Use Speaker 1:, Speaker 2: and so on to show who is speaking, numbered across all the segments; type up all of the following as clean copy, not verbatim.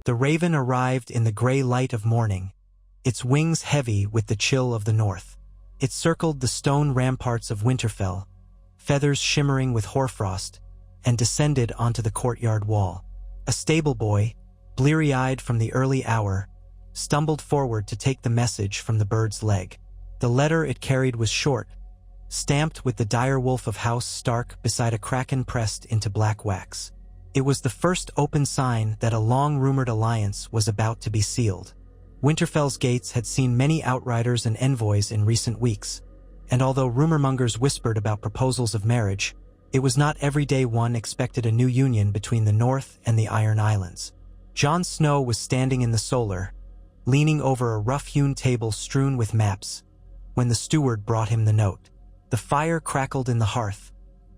Speaker 1: The raven arrived in the gray light of morning, its wings heavy with the chill of the north. It circled the stone ramparts of Winterfell, feathers shimmering with hoarfrost, and descended onto the courtyard wall. A stable boy, bleary-eyed from the early hour, stumbled forward to take the message from the bird's leg. The letter it carried was short, stamped with the dire wolf of House Stark beside a kraken pressed into black wax. It was the first open sign that a long-rumored alliance was about to be sealed. Winterfell's gates had seen many outriders and envoys in recent weeks, and although rumormongers whispered about proposals of marriage, it was not every day one expected a new union between the North and the Iron Islands. Jon Snow was standing in the solar, leaning over a rough-hewn table strewn with maps, when the steward brought him the note. The fire crackled in the hearth,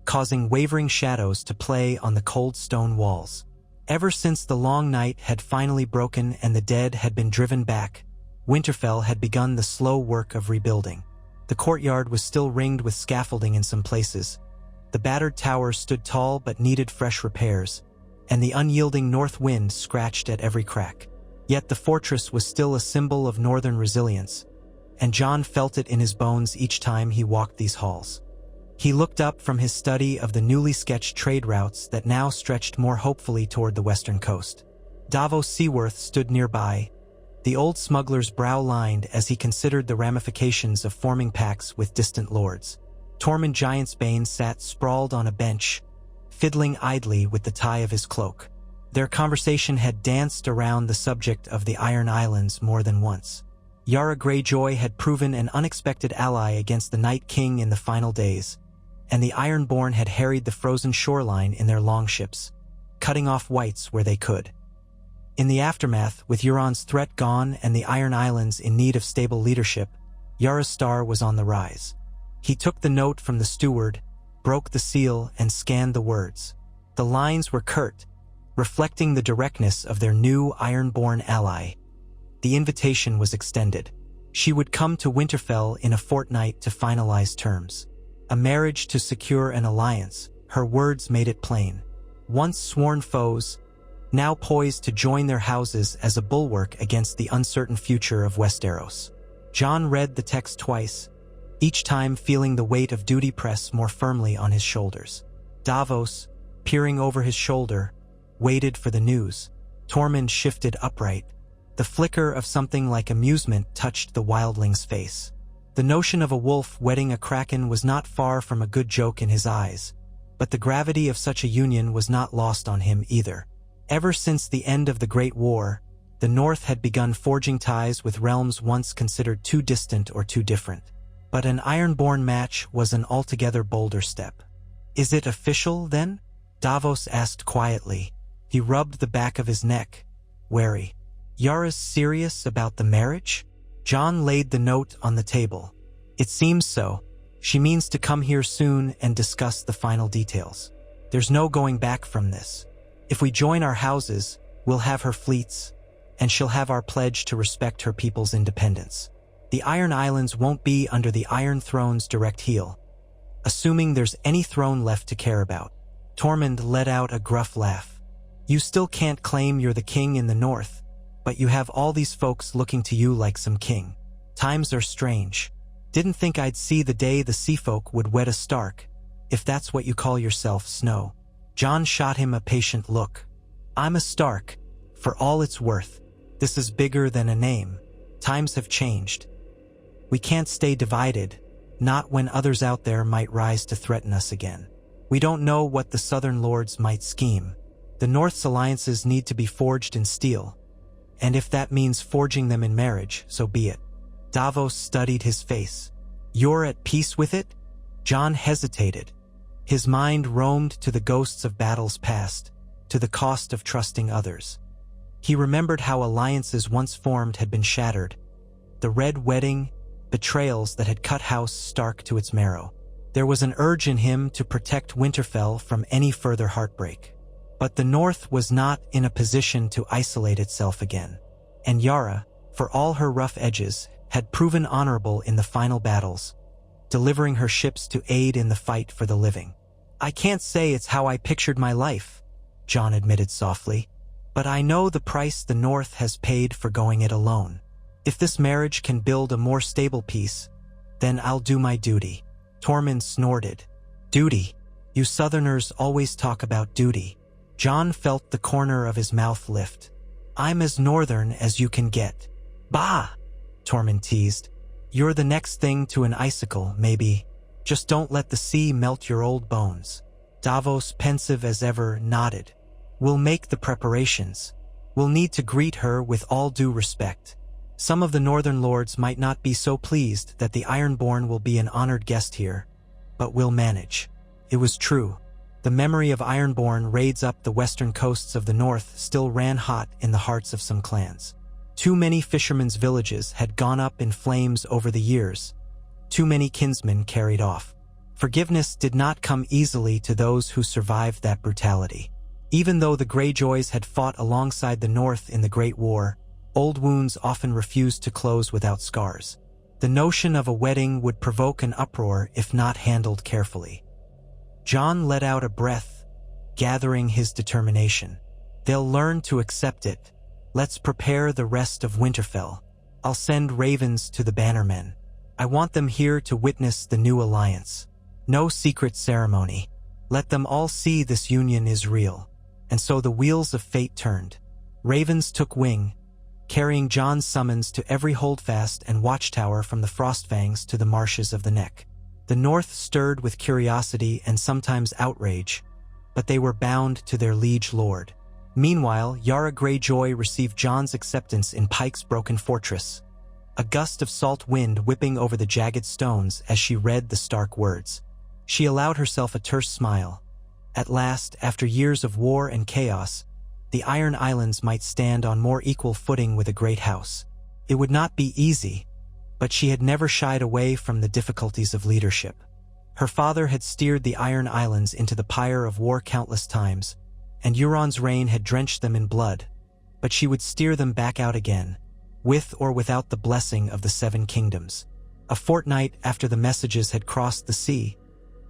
Speaker 1: causing wavering shadows to play on the cold stone walls. Ever since the long night had finally broken and the dead had been driven back, Winterfell had begun the slow work of rebuilding. The courtyard was still ringed with scaffolding in some places. The battered towers stood tall but needed fresh repairs, and the unyielding north wind scratched at every crack. Yet the fortress was still a symbol of northern resilience, and Jon felt it in his bones each time he walked these halls. He looked up from his study of the newly sketched trade routes that now stretched more hopefully toward the western coast. Davos Seaworth stood nearby, the old smuggler's brow lined as he considered the ramifications of forming pacts with distant lords. Tormund Giantsbane sat sprawled on a bench, fiddling idly with the tie of his cloak. Their conversation had danced around the subject of the Iron Islands more than once. Yara Greyjoy had proven an unexpected ally against the Night King in the final days, and the Ironborn had harried the frozen shoreline in their longships, cutting off whites where they could. In the aftermath, with Euron's threat gone and the Iron Islands in need of stable leadership, Yara's star was on the rise. He took the note from the steward, broke the seal, and scanned the words. The lines were curt, reflecting the directness of their new Ironborn ally. The invitation was extended. She would come to Winterfell in a fortnight to finalize terms. A marriage to secure an alliance, her words made it plain. Once sworn foes, now poised to join their houses as a bulwark against the uncertain future of Westeros. Jon read the text twice, each time feeling the weight of duty press more firmly on his shoulders. Davos, peering over his shoulder, waited for the news. Tormund shifted upright. The flicker of something like amusement touched the wildling's face. The notion of a wolf wedding a kraken was not far from a good joke in his eyes, but the gravity of such a union was not lost on him either. Ever since the end of the Great War, the North had begun forging ties with realms once considered too distant or too different. But an Ironborn match was an altogether bolder step. "Is it official, then?" Davos asked quietly. He rubbed the back of his neck, wary. "Yara's serious about the marriage?" Jon laid the note on the table. "It seems so. She means to come here soon and discuss the final details. There's no going back from this. If we join our houses, we'll have her fleets, and she'll have our pledge to respect her people's independence. The Iron Islands won't be under the Iron Throne's direct heel, assuming there's any throne left to care about." Tormund let out a gruff laugh. "You still can't claim you're the king in the north, but you have all these folks looking to you like some king. Times are strange. Didn't think I'd see the day the sea folk would wed a Stark, if that's what you call yourself, Snow." Jon shot him a patient look. "I'm a Stark, for all it's worth. This is bigger than a name. Times have changed. We can't stay divided, not when others out there might rise to threaten us again. We don't know what the Southern Lords might scheme. The North's alliances need to be forged in steel, and if that means forging them in marriage, so be it." Davos studied his face. "You're at peace with it?" Jon hesitated. His mind roamed to the ghosts of battles past, to the cost of trusting others. He remembered how alliances once formed had been shattered, the Red Wedding, betrayals that had cut House Stark to its marrow. There was an urge in him to protect Winterfell from any further heartbreak. But the North was not in a position to isolate itself again. And Yara, for all her rough edges, had proven honorable in the final battles, delivering her ships to aid in the fight for the living. "I can't say it's how I pictured my life," Jon admitted softly. But I know the price the North has paid for going it alone. If this marriage can build a more stable peace, then I'll do my duty." Tormund snorted. "Duty? You Southerners always talk about duty." Jon felt the corner of his mouth lift. "I'm as Northern as you can get." "Bah!" Tormund teased. "You're the next thing to an icicle, maybe. Just don't let the sea melt your old bones." Davos, pensive as ever, nodded. "We'll make the preparations. We'll need to greet her with all due respect. Some of the Northern lords might not be so pleased that the Ironborn will be an honored guest here, but we'll manage." It was true. The memory of Ironborn raids up the western coasts of the North still ran hot in the hearts of some clans. Too many fishermen's villages had gone up in flames over the years. Too many kinsmen carried off. Forgiveness did not come easily to those who survived that brutality. Even though the Greyjoys had fought alongside the North in the Great War, old wounds often refused to close without scars. The notion of a wedding would provoke an uproar if not handled carefully. Jon let out a breath, gathering his determination. "They'll learn to accept it. Let's prepare the rest of Winterfell. I'll send ravens to the bannermen. I want them here to witness the new alliance. No secret ceremony. Let them all see this union is real." And so the wheels of fate turned. Ravens took wing, carrying Jon's summons to every holdfast and watchtower from the Frostfangs to the marshes of the Neck. The North stirred with curiosity and sometimes outrage, but they were bound to their liege lord. Meanwhile, Yara Greyjoy received Jon's acceptance in Pike's broken fortress, a gust of salt wind whipping over the jagged stones as she read the stark words. She allowed herself a terse smile. At last, after years of war and chaos, the Iron Islands might stand on more equal footing with a great house. It would not be easy, but she had never shied away from the difficulties of leadership. Her father had steered the Iron Islands into the pyre of war countless times, and Euron's reign had drenched them in blood, but she would steer them back out again, with or without the blessing of the Seven Kingdoms. A fortnight after the messages had crossed the sea,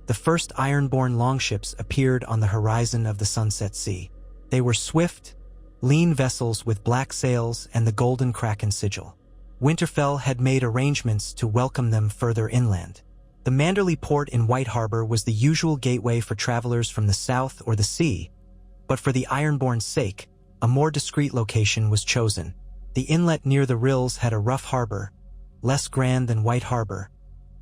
Speaker 1: the first Ironborn longships appeared on the horizon of the Sunset Sea. They were swift, lean vessels with black sails and the golden kraken sigil. Winterfell had made arrangements to welcome them further inland. The Manderley port in White Harbor was the usual gateway for travelers from the south or the sea, but for the Ironborn's sake, a more discreet location was chosen. The inlet near the rills had a rough harbor, less grand than White Harbor,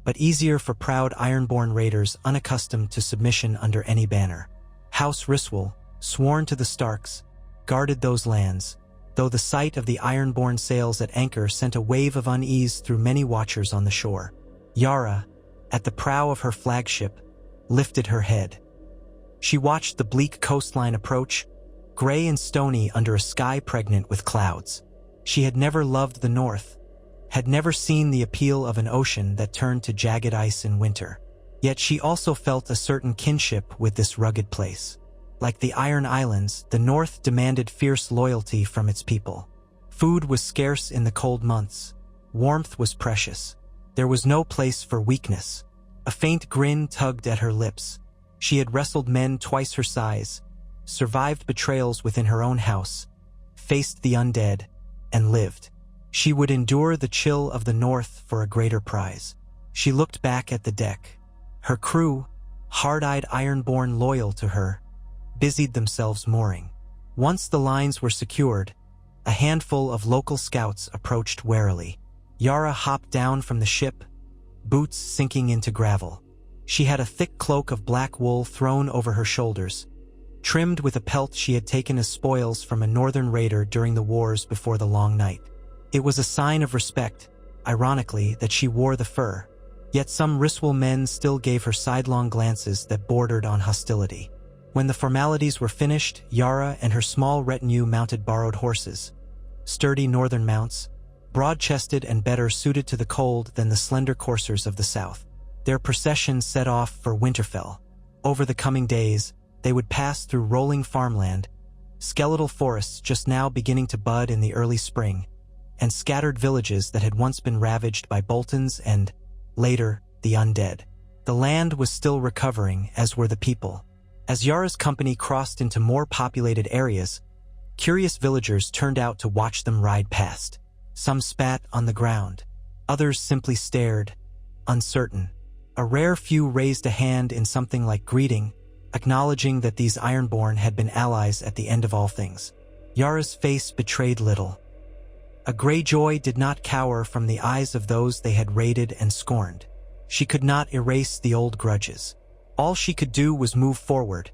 Speaker 1: but easier for proud Ironborn raiders unaccustomed to submission under any banner. House Ryswell, sworn to the Starks, guarded those lands, though the sight of the Ironborn sails at anchor sent a wave of unease through many watchers on the shore. Yara, at the prow of her flagship, lifted her head. She watched the bleak coastline approach, gray and stony under a sky pregnant with clouds. She had never loved the North, had never seen the appeal of an ocean that turned to jagged ice in winter. Yet she also felt a certain kinship with this rugged place. Like the Iron Islands, the North demanded fierce loyalty from its people. Food was scarce in the cold months. Warmth was precious. There was no place for weakness. A faint grin tugged at her lips. She had wrestled men twice her size, survived betrayals within her own house, faced the undead, and lived. She would endure the chill of the North for a greater prize. She looked back at the deck. Her crew, hard-eyed Ironborn loyal to her, busied themselves mooring. Once the lines were secured, a handful of local scouts approached warily. Yara hopped down from the ship, boots sinking into gravel. She had a thick cloak of black wool thrown over her shoulders, trimmed with a pelt she had taken as spoils from a northern raider during the wars before the Long Night. It was a sign of respect, ironically, that she wore the fur, yet some Ryswell men still gave her sidelong glances that bordered on hostility. When the formalities were finished, Yara and her small retinue mounted borrowed horses, sturdy northern mounts, broad-chested and better suited to the cold than the slender coursers of the south. Their procession set off for Winterfell. Over the coming days, they would pass through rolling farmland, skeletal forests just now beginning to bud in the early spring, and scattered villages that had once been ravaged by Boltons and, later, the undead. The land was still recovering, as were the people. As Yara's company crossed into more populated areas, Curious villagers turned out to watch them ride past. Some spat on the ground. Others simply stared, uncertain. A rare few raised a hand in something like greeting, acknowledging that these Ironborn had been allies at the end of all things. Yara's face betrayed little. A Greyjoy did not cower from the eyes of those they had raided and scorned. She could not erase the old grudges. All she could do was move forward,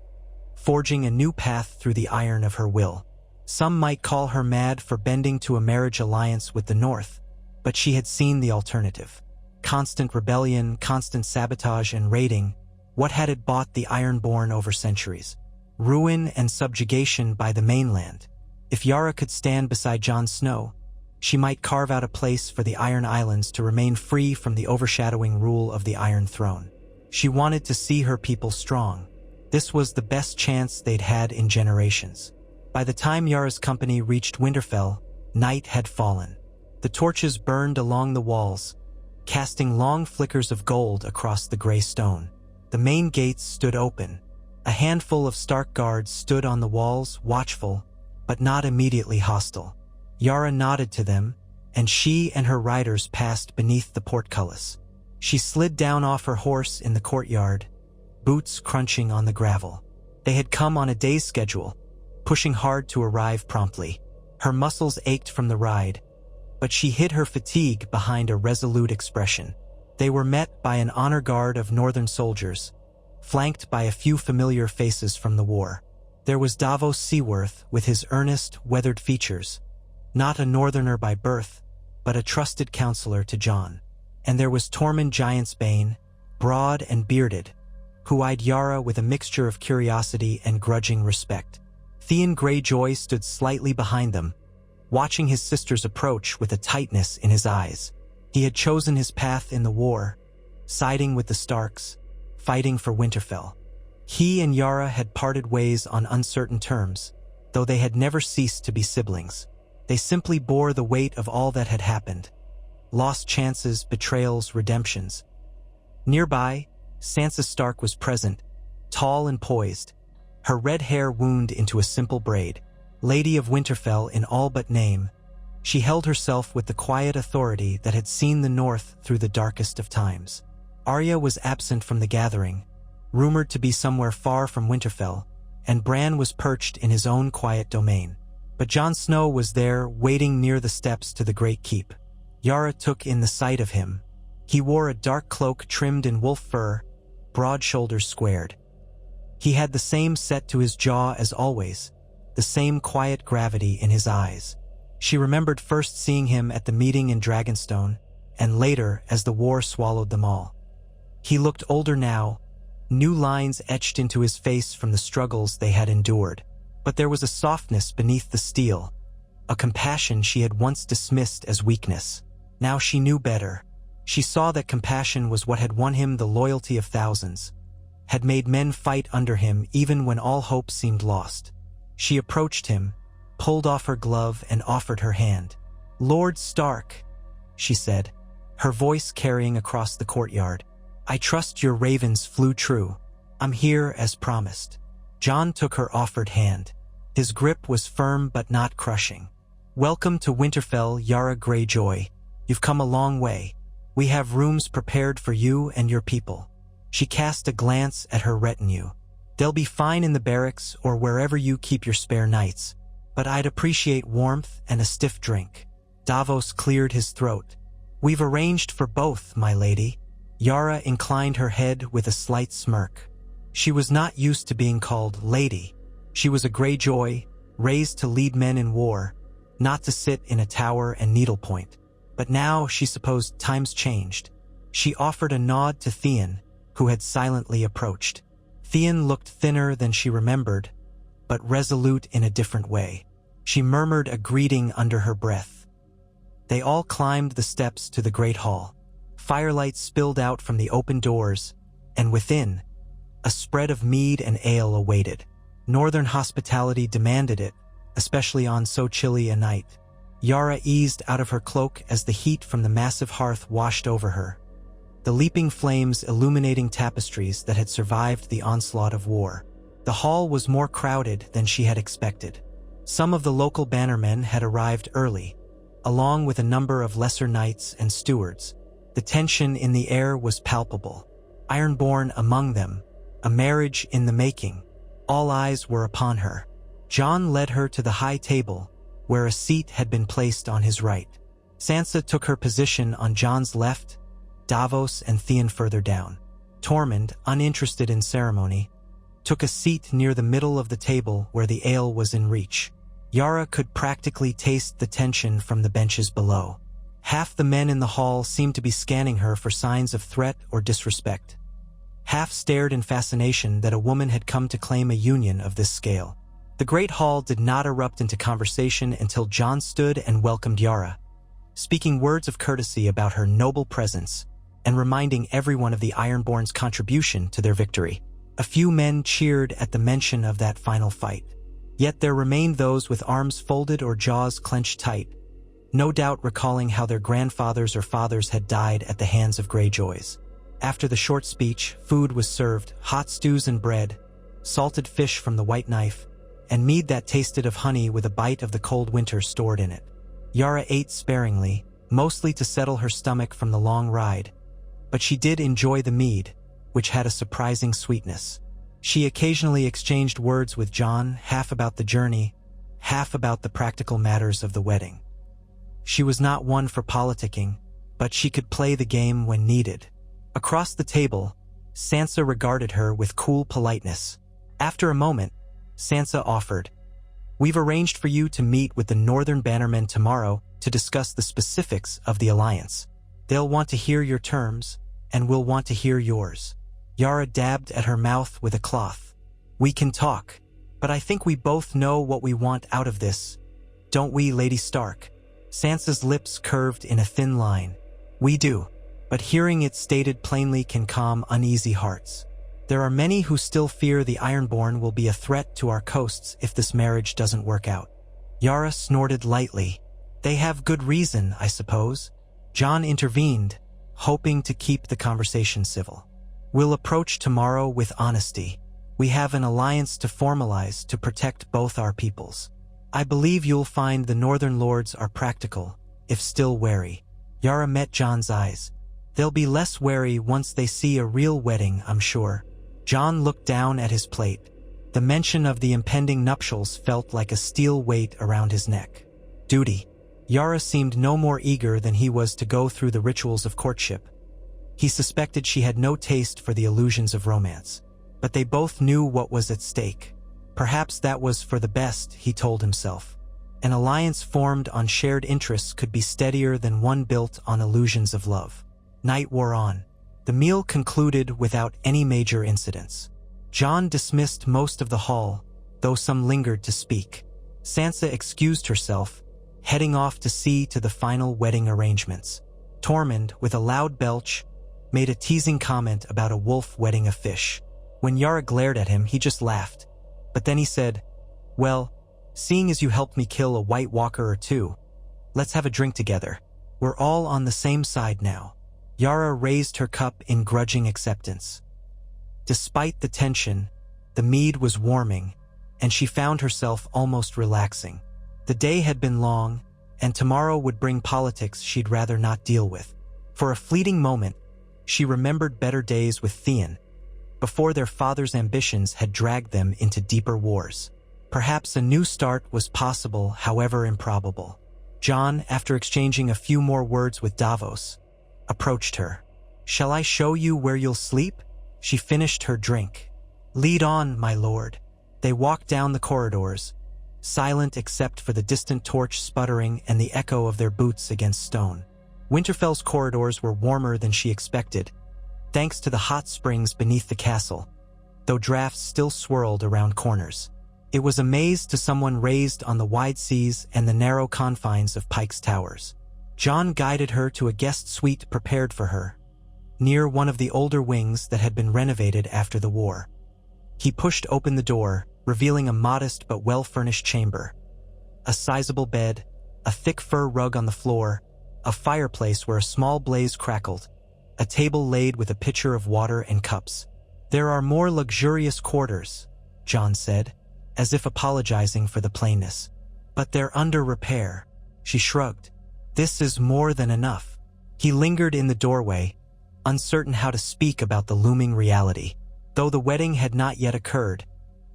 Speaker 1: forging a new path through the iron of her will. Some might call her mad for bending to a marriage alliance with the North, but she had seen the alternative. Constant rebellion, constant sabotage and raiding. What had it bought the Ironborn over centuries? Ruin and subjugation by the mainland. If Yara could stand beside Jon Snow, she might carve out a place for the Iron Islands to remain free from the overshadowing rule of the Iron Throne. She wanted to see her people strong. This was the best chance they'd had in generations. By the time Yara's company reached Winterfell, night had fallen. The torches burned along the walls, casting long flickers of gold across the gray stone. The main gates stood open. A handful of Stark guards stood on the walls, watchful, but not immediately hostile. Yara nodded to them, and she and her riders passed beneath the portcullis. She slid down off her horse in the courtyard, boots crunching on the gravel. They had come on a day's schedule, pushing hard to arrive promptly. Her muscles ached from the ride, but she hid her fatigue behind a resolute expression. They were met by an honor guard of northern soldiers, flanked by a few familiar faces from the war. There was Davos Seaworth with his earnest, weathered features, not a northerner by birth, but a trusted counselor to Jon. And there was Tormund Giantsbane, broad and bearded, who eyed Yara with a mixture of curiosity and grudging respect. Theon Greyjoy stood slightly behind them, watching his sisters approach with a tightness in his eyes. He had chosen his path in the war, siding with the Starks, fighting for Winterfell. He and Yara had parted ways on uncertain terms, though they had never ceased to be siblings. They simply bore the weight of all that had happened. Lost chances, betrayals, redemptions. Nearby, Sansa Stark was present, tall and poised, her red hair wound into a simple braid. Lady of Winterfell in all but name, she held herself with the quiet authority that had seen the North through the darkest of times. Arya was absent from the gathering, rumored to be somewhere far from Winterfell, and Bran was perched in his own quiet domain. But Jon Snow was there, waiting near the steps to the Great Keep. Yara took in the sight of him. He wore a dark cloak trimmed in wolf fur, broad shoulders squared. He had the same set to his jaw as always, the same quiet gravity in his eyes. She remembered first seeing him at the meeting in Dragonstone, and later as the war swallowed them all. He looked older now, new lines etched into his face from the struggles they had endured. But there was a softness beneath the steel, a compassion she had once dismissed as weakness. Now she knew better. She saw that compassion was what had won him the loyalty of thousands, had made men fight under him even when all hope seemed lost. She approached him, pulled off her glove and offered her hand. "Lord Stark," she said, her voice carrying across the courtyard. "I trust your ravens flew true. I'm here as promised." Jon took her offered hand. His grip was firm but not crushing. "Welcome to Winterfell, Yara Greyjoy. You've come a long way. We have rooms prepared for you and your people." She cast a glance at her retinue. "They'll be fine in the barracks or wherever you keep your spare nights, but I'd appreciate warmth and a stiff drink." Davos cleared his throat. "We've arranged for both, my lady." Yara inclined her head with a slight smirk. She was not used to being called lady. She was a Greyjoy, raised to lead men in war, not to sit in a tower and needlepoint. But now she supposed times changed. She offered a nod to Theon, who had silently approached. Theon looked thinner than she remembered, but resolute in a different way. She murmured a greeting under her breath. They all climbed the steps to the great hall. Firelight spilled out from the open doors, and within, a spread of mead and ale awaited. Northern hospitality demanded it, especially on so chilly a night. Yara eased out of her cloak as the heat from the massive hearth washed over her, the leaping flames illuminating tapestries that had survived the onslaught of war. The hall was more crowded than she had expected. Some of the local bannermen had arrived early, along with a number of lesser knights and stewards. The tension in the air was palpable. Ironborn among them, a marriage in the making. All eyes were upon her. Jon led her to the high table, where a seat had been placed on his right. Sansa took her position on Jon's left, Davos and Theon further down. Tormund, uninterested in ceremony, took a seat near the middle of the table where the ale was in reach. Yara could practically taste the tension from the benches below. Half the men in the hall seemed to be scanning her for signs of threat or disrespect. Half stared in fascination that a woman had come to claim a union of this scale. The great hall did not erupt into conversation until Jon stood and welcomed Yara, speaking words of courtesy about her noble presence and reminding everyone of the Ironborn's contribution to their victory. A few men cheered at the mention of that final fight. Yet there remained those with arms folded or jaws clenched tight, no doubt recalling how their grandfathers or fathers had died at the hands of Greyjoys. After the short speech, food was served, hot stews and bread, salted fish from the white knife, and mead that tasted of honey with a bite of the cold winter stored in it. Yara ate sparingly, mostly to settle her stomach from the long ride, but she did enjoy the mead, which had a surprising sweetness. She occasionally exchanged words with Jon, half about the journey, half about the practical matters of the wedding. She was not one for politicking, but she could play the game when needed. Across the table, Sansa regarded her with cool politeness. After a moment, Sansa offered, "We've arranged for you to meet with the Northern Bannermen tomorrow to discuss the specifics of the alliance. They'll want to hear your terms, and we'll want to hear yours." Yara dabbed at her mouth with a cloth. "We can talk, but I think we both know what we want out of this. Don't we, Lady Stark?" Sansa's lips curved in a thin line. "We do, but hearing it stated plainly can calm uneasy hearts. There are many who still fear the Ironborn will be a threat to our coasts if this marriage doesn't work out." Yara snorted lightly. "They have good reason, I suppose." Jon intervened, hoping to keep the conversation civil. "We'll approach tomorrow with honesty. We have an alliance to formalize to protect both our peoples. I believe you'll find the Northern Lords are practical, if still wary." Yara met Jon's eyes. "They'll be less wary once they see a real wedding, I'm sure." Jon looked down at his plate. The mention of the impending nuptials felt like a steel weight around his neck. Duty. Yara seemed no more eager than he was to go through the rituals of courtship. He suspected she had no taste for the illusions of romance. But they both knew what was at stake. Perhaps that was for the best, he told himself. An alliance formed on shared interests could be steadier than one built on illusions of love. Night wore on. The meal concluded without any major incidents. Jon dismissed most of the hall, though some lingered to speak. Sansa excused herself, heading off to see to the final wedding arrangements. Tormund, with a loud belch, made a teasing comment about a wolf wedding a fish. When Yara glared at him, he just laughed. But then he said, "Well, seeing as you helped me kill a White Walker or two, let's have a drink together. We're all on the same side now." Yara raised her cup in grudging acceptance. Despite the tension, the mead was warming, and she found herself almost relaxing. The day had been long, and tomorrow would bring politics she'd rather not deal with. For a fleeting moment, she remembered better days with Theon, before their father's ambitions had dragged them into deeper wars. Perhaps a new start was possible, however improbable. Jon, after exchanging a few more words with Davos, approached her. "Shall I show you where you'll sleep?" She finished her drink. "Lead on, my lord." They walked down the corridors, silent except for the distant torch sputtering and the echo of their boots against stone. Winterfell's corridors were warmer than she expected, thanks to the hot springs beneath the castle, though drafts still swirled around corners. It was a maze to someone raised on the wide seas and the narrow confines of Pike's Towers. Jon guided her to a guest suite prepared for her, near one of the older wings that had been renovated after the war. He pushed open the door, revealing a modest but well-furnished chamber. A sizable bed, a thick fur rug on the floor, a fireplace where a small blaze crackled, a table laid with a pitcher of water and cups. "There are more luxurious quarters," Jon said, as if apologizing for the plainness. But they're under repair. She shrugged. This is more than enough. He lingered in the doorway, uncertain how to speak about the looming reality. Though the wedding had not yet occurred,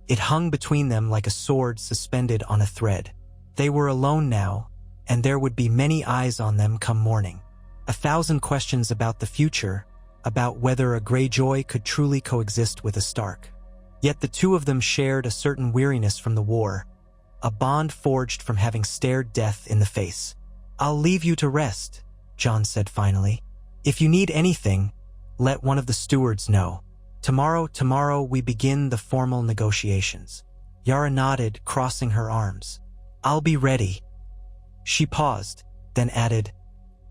Speaker 1: it hung between them like a sword suspended on a thread. They were alone now, and there would be many eyes on them come morning. 1,000 questions about the future, about whether a Greyjoy could truly coexist with a Stark. Yet the two of them shared a certain weariness from the war, a bond forged from having stared death in the face. "I'll leave you to rest," Jon said finally. "If you need anything, let one of the stewards know. Tomorrow we begin the formal negotiations." Yara nodded, crossing her arms. "I'll be ready." She paused, then added,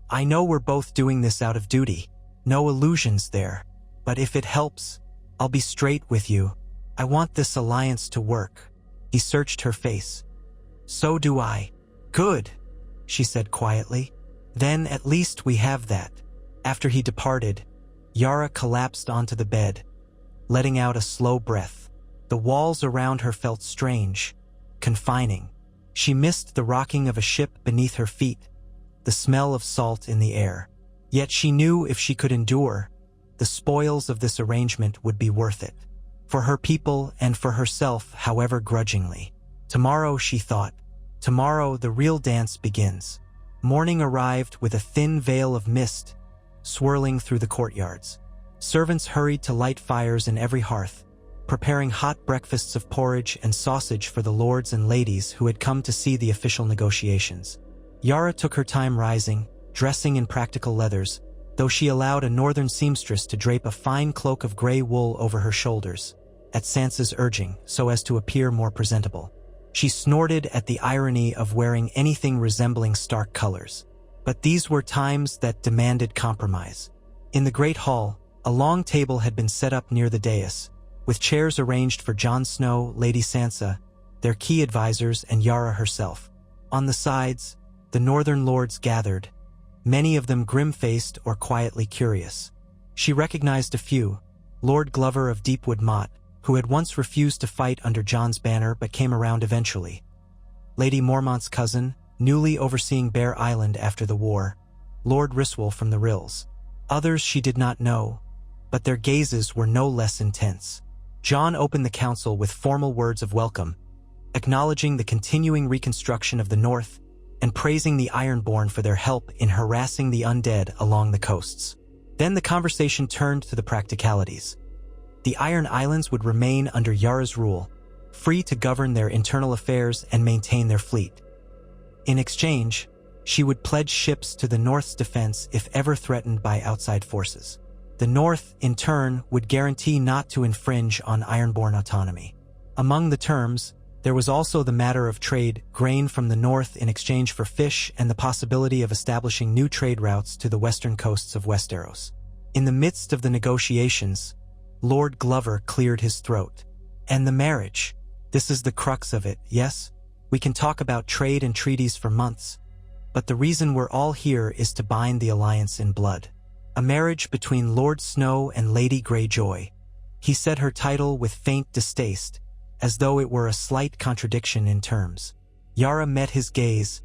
Speaker 1: "I know we're both doing this out of duty. No illusions there. But if it helps, I'll be straight with you. I want this alliance to work." He searched her face. "So do I." "Good," she said quietly. "Then at least we have that." After he departed, Yara collapsed onto the bed, letting out a slow breath. The walls around her felt strange, confining. She missed the rocking of a ship beneath her feet, the smell of salt in the air. Yet she knew if she could endure, the spoils of this arrangement would be worth it. For her people and for herself, however grudgingly. Tomorrow, she thought. Tomorrow the real dance begins. Morning arrived with a thin veil of mist swirling through the courtyards. Servants hurried to light fires in every hearth, preparing hot breakfasts of porridge and sausage for the lords and ladies who had come to see the official negotiations. Yara took her time rising, dressing in practical leathers, though she allowed a northern seamstress to drape a fine cloak of gray wool over her shoulders, at Sansa's urging, so as to appear more presentable. She snorted at the irony of wearing anything resembling Stark colors. But these were times that demanded compromise. In the Great Hall, a long table had been set up near the dais, with chairs arranged for Jon Snow, Lady Sansa, their key advisors, and Yara herself. On the sides, the northern lords gathered, many of them grim-faced or quietly curious. She recognized a few: Lord Glover of Deepwood Motte, who had once refused to fight under Jon's banner but came around eventually; Lady Mormont's cousin, newly overseeing Bear Island after the war; Lord Ryswell from the Rills. Others she did not know, but their gazes were no less intense. Jon opened the council with formal words of welcome, acknowledging the continuing reconstruction of the North and praising the Ironborn for their help in harassing the undead along the coasts. Then the conversation turned to the practicalities. The Iron Islands would remain under Yara's rule, free to govern their internal affairs and maintain their fleet. In exchange, she would pledge ships to the North's defense if ever threatened by outside forces. The North, in turn, would guarantee not to infringe on Ironborn autonomy. Among the terms, there was also the matter of trade, grain from the North in exchange for fish, and the possibility of establishing new trade routes to the western coasts of Westeros. In the midst of the negotiations, Lord Glover cleared his throat. "And the marriage. This is the crux of it, yes? We can talk about trade and treaties for months, but the reason we're all here is to bind the alliance in blood. A marriage between Lord Snow and Lady Greyjoy." He said her title with faint distaste, as though it were a slight contradiction in terms. Yara met his gaze,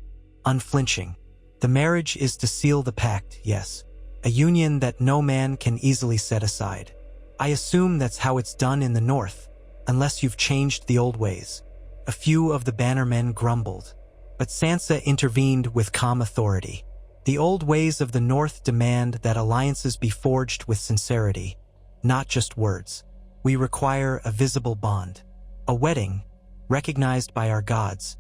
Speaker 1: unflinching. "The marriage is to seal the pact, yes. A union that no man can easily set aside. I assume that's how it's done in the North, unless you've changed the old ways." A few of the bannermen grumbled, but Sansa intervened with calm authority. "The old ways of the North demand that alliances be forged with sincerity, not just words. We require a visible bond, a wedding, recognized by our gods,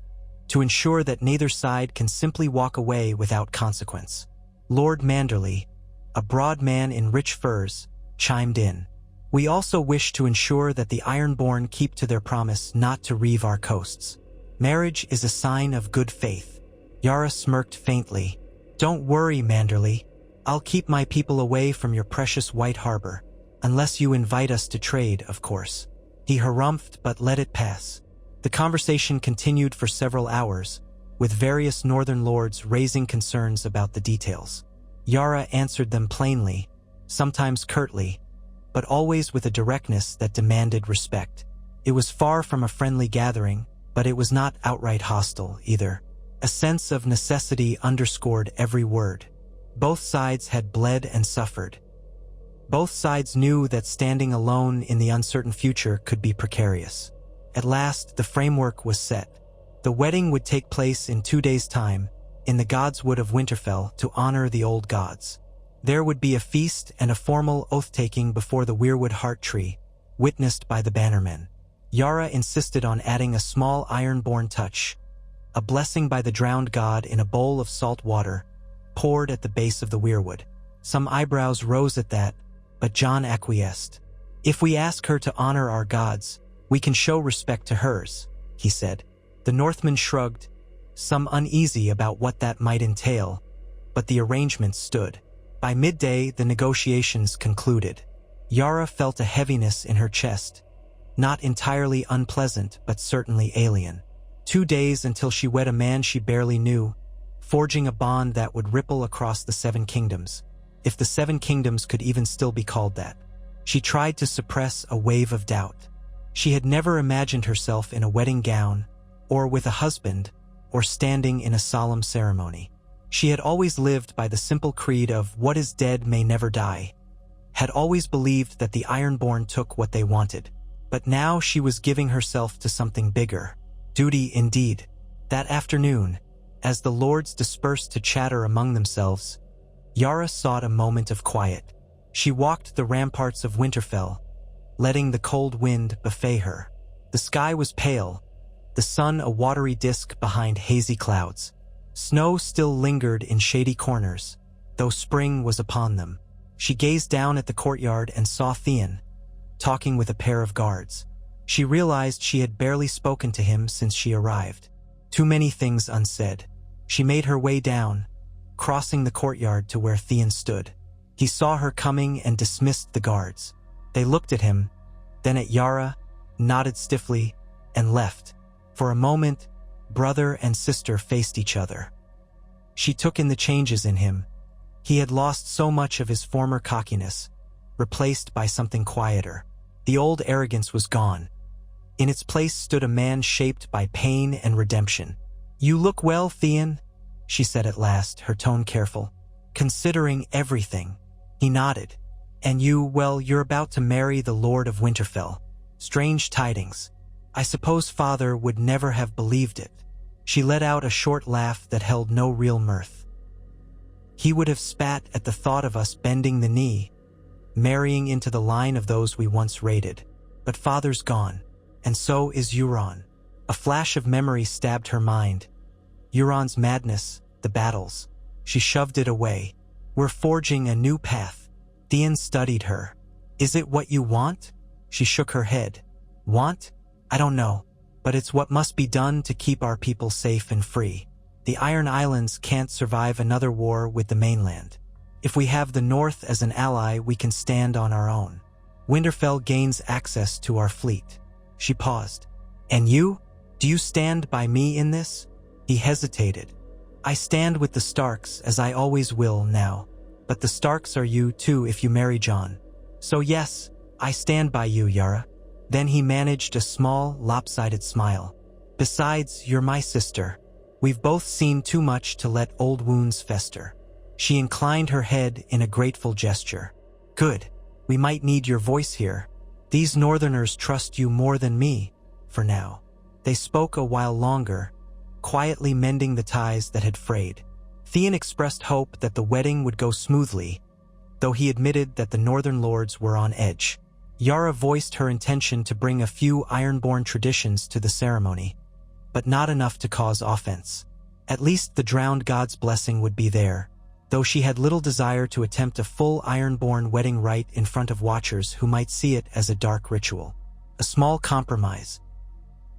Speaker 1: to ensure that neither side can simply walk away without consequence." Lord Manderley, a broad man in rich furs, chimed in. "We also wish to ensure that the Ironborn keep to their promise not to reave our coasts. Marriage is a sign of good faith." Yara smirked faintly. "Don't worry, Manderley. I'll keep my people away from your precious White Harbor, unless you invite us to trade, of course." He harumphed but let it pass. The conversation continued for several hours, with various northern lords raising concerns about the details. Yara answered them plainly, sometimes curtly, but always with a directness that demanded respect. It was far from a friendly gathering, but it was not outright hostile either. A sense of necessity underscored every word. Both sides had bled and suffered. Both sides knew that standing alone in the uncertain future could be precarious. At last, the framework was set. The wedding would take place in 2 days' time, in the Godswood of Winterfell, to honor the old gods. There would be a feast and a formal oath-taking before the weirwood heart tree, witnessed by the bannermen. Yara insisted on adding a small Ironborn touch, a blessing by the drowned god in a bowl of salt water, poured at the base of the weirwood. Some eyebrows rose at that, but Jon acquiesced. "If we ask her to honor our gods, we can show respect to hers," he said. The Northmen shrugged, some uneasy about what that might entail, but the arrangement stood. By midday, the negotiations concluded. Yara felt a heaviness in her chest, not entirely unpleasant, but certainly alien. 2 days until she wed a man she barely knew, forging a bond that would ripple across the 7 kingdoms, if the 7 kingdoms could even still be called that. She tried to suppress a wave of doubt. She had never imagined herself in a wedding gown, or with a husband, or standing in a solemn ceremony. She had always lived by the simple creed of "what is dead may never die," had always believed that the Ironborn took what they wanted. But now she was giving herself to something bigger. Duty indeed. That afternoon, as the lords dispersed to chatter among themselves, Yara sought a moment of quiet. She walked the ramparts of Winterfell, letting the cold wind buffet her. The sky was pale, the sun a watery disk behind hazy clouds. Snow still lingered in shady corners, though spring was upon them. She gazed down at the courtyard and saw Theon, talking with a pair of guards. She realized she had barely spoken to him since she arrived. Too many things unsaid. She made her way down, crossing the courtyard to where Theon stood. He saw her coming and dismissed the guards. They looked at him, then at Yara, nodded stiffly, and left. For a moment, brother and sister faced each other. She took in the changes in him. He had lost so much of his former cockiness, replaced by something quieter. The old arrogance was gone. In its place stood a man shaped by pain and redemption. "You look well, Theon," she said at last, her tone careful. "Considering everything." He nodded. "And well, you're about to marry the Lord of Winterfell. Strange tidings. I suppose Father would never have believed it." She let out a short laugh that held no real mirth. "He would have spat at the thought of us bending the knee, marrying into the line of those we once raided. But Father's gone, and so is Euron." A flash of memory stabbed her mind. Euron's madness, the battles. She shoved it away. "We're forging a new path." Theon studied her. "Is it what you want?" She shook her head. "Want? I don't know, but it's what must be done to keep our people safe and free. The Iron Islands can't survive another war with the mainland. If we have the North as an ally, we can stand on our own. Winterfell gains access to our fleet." She paused. "And you? Do you stand by me in this?" He hesitated. "I stand with the Starks, as I always will now. But the Starks are you too if you marry Jon. So yes, I stand by you, Yara." Then he managed a small, lopsided smile. "Besides, you're my sister. We've both seen too much to let old wounds fester." She inclined her head in a grateful gesture. "Good. We might need your voice here. These Northerners trust you more than me, for now." They spoke a while longer, quietly mending the ties that had frayed. Theon expressed hope that the wedding would go smoothly, though he admitted that the Northern lords were on edge. Yara voiced her intention to bring a few Ironborn traditions to the ceremony, but not enough to cause offense. At least the drowned god's blessing would be there, though she had little desire to attempt a full Ironborn wedding rite in front of watchers who might see it as a dark ritual. A small compromise.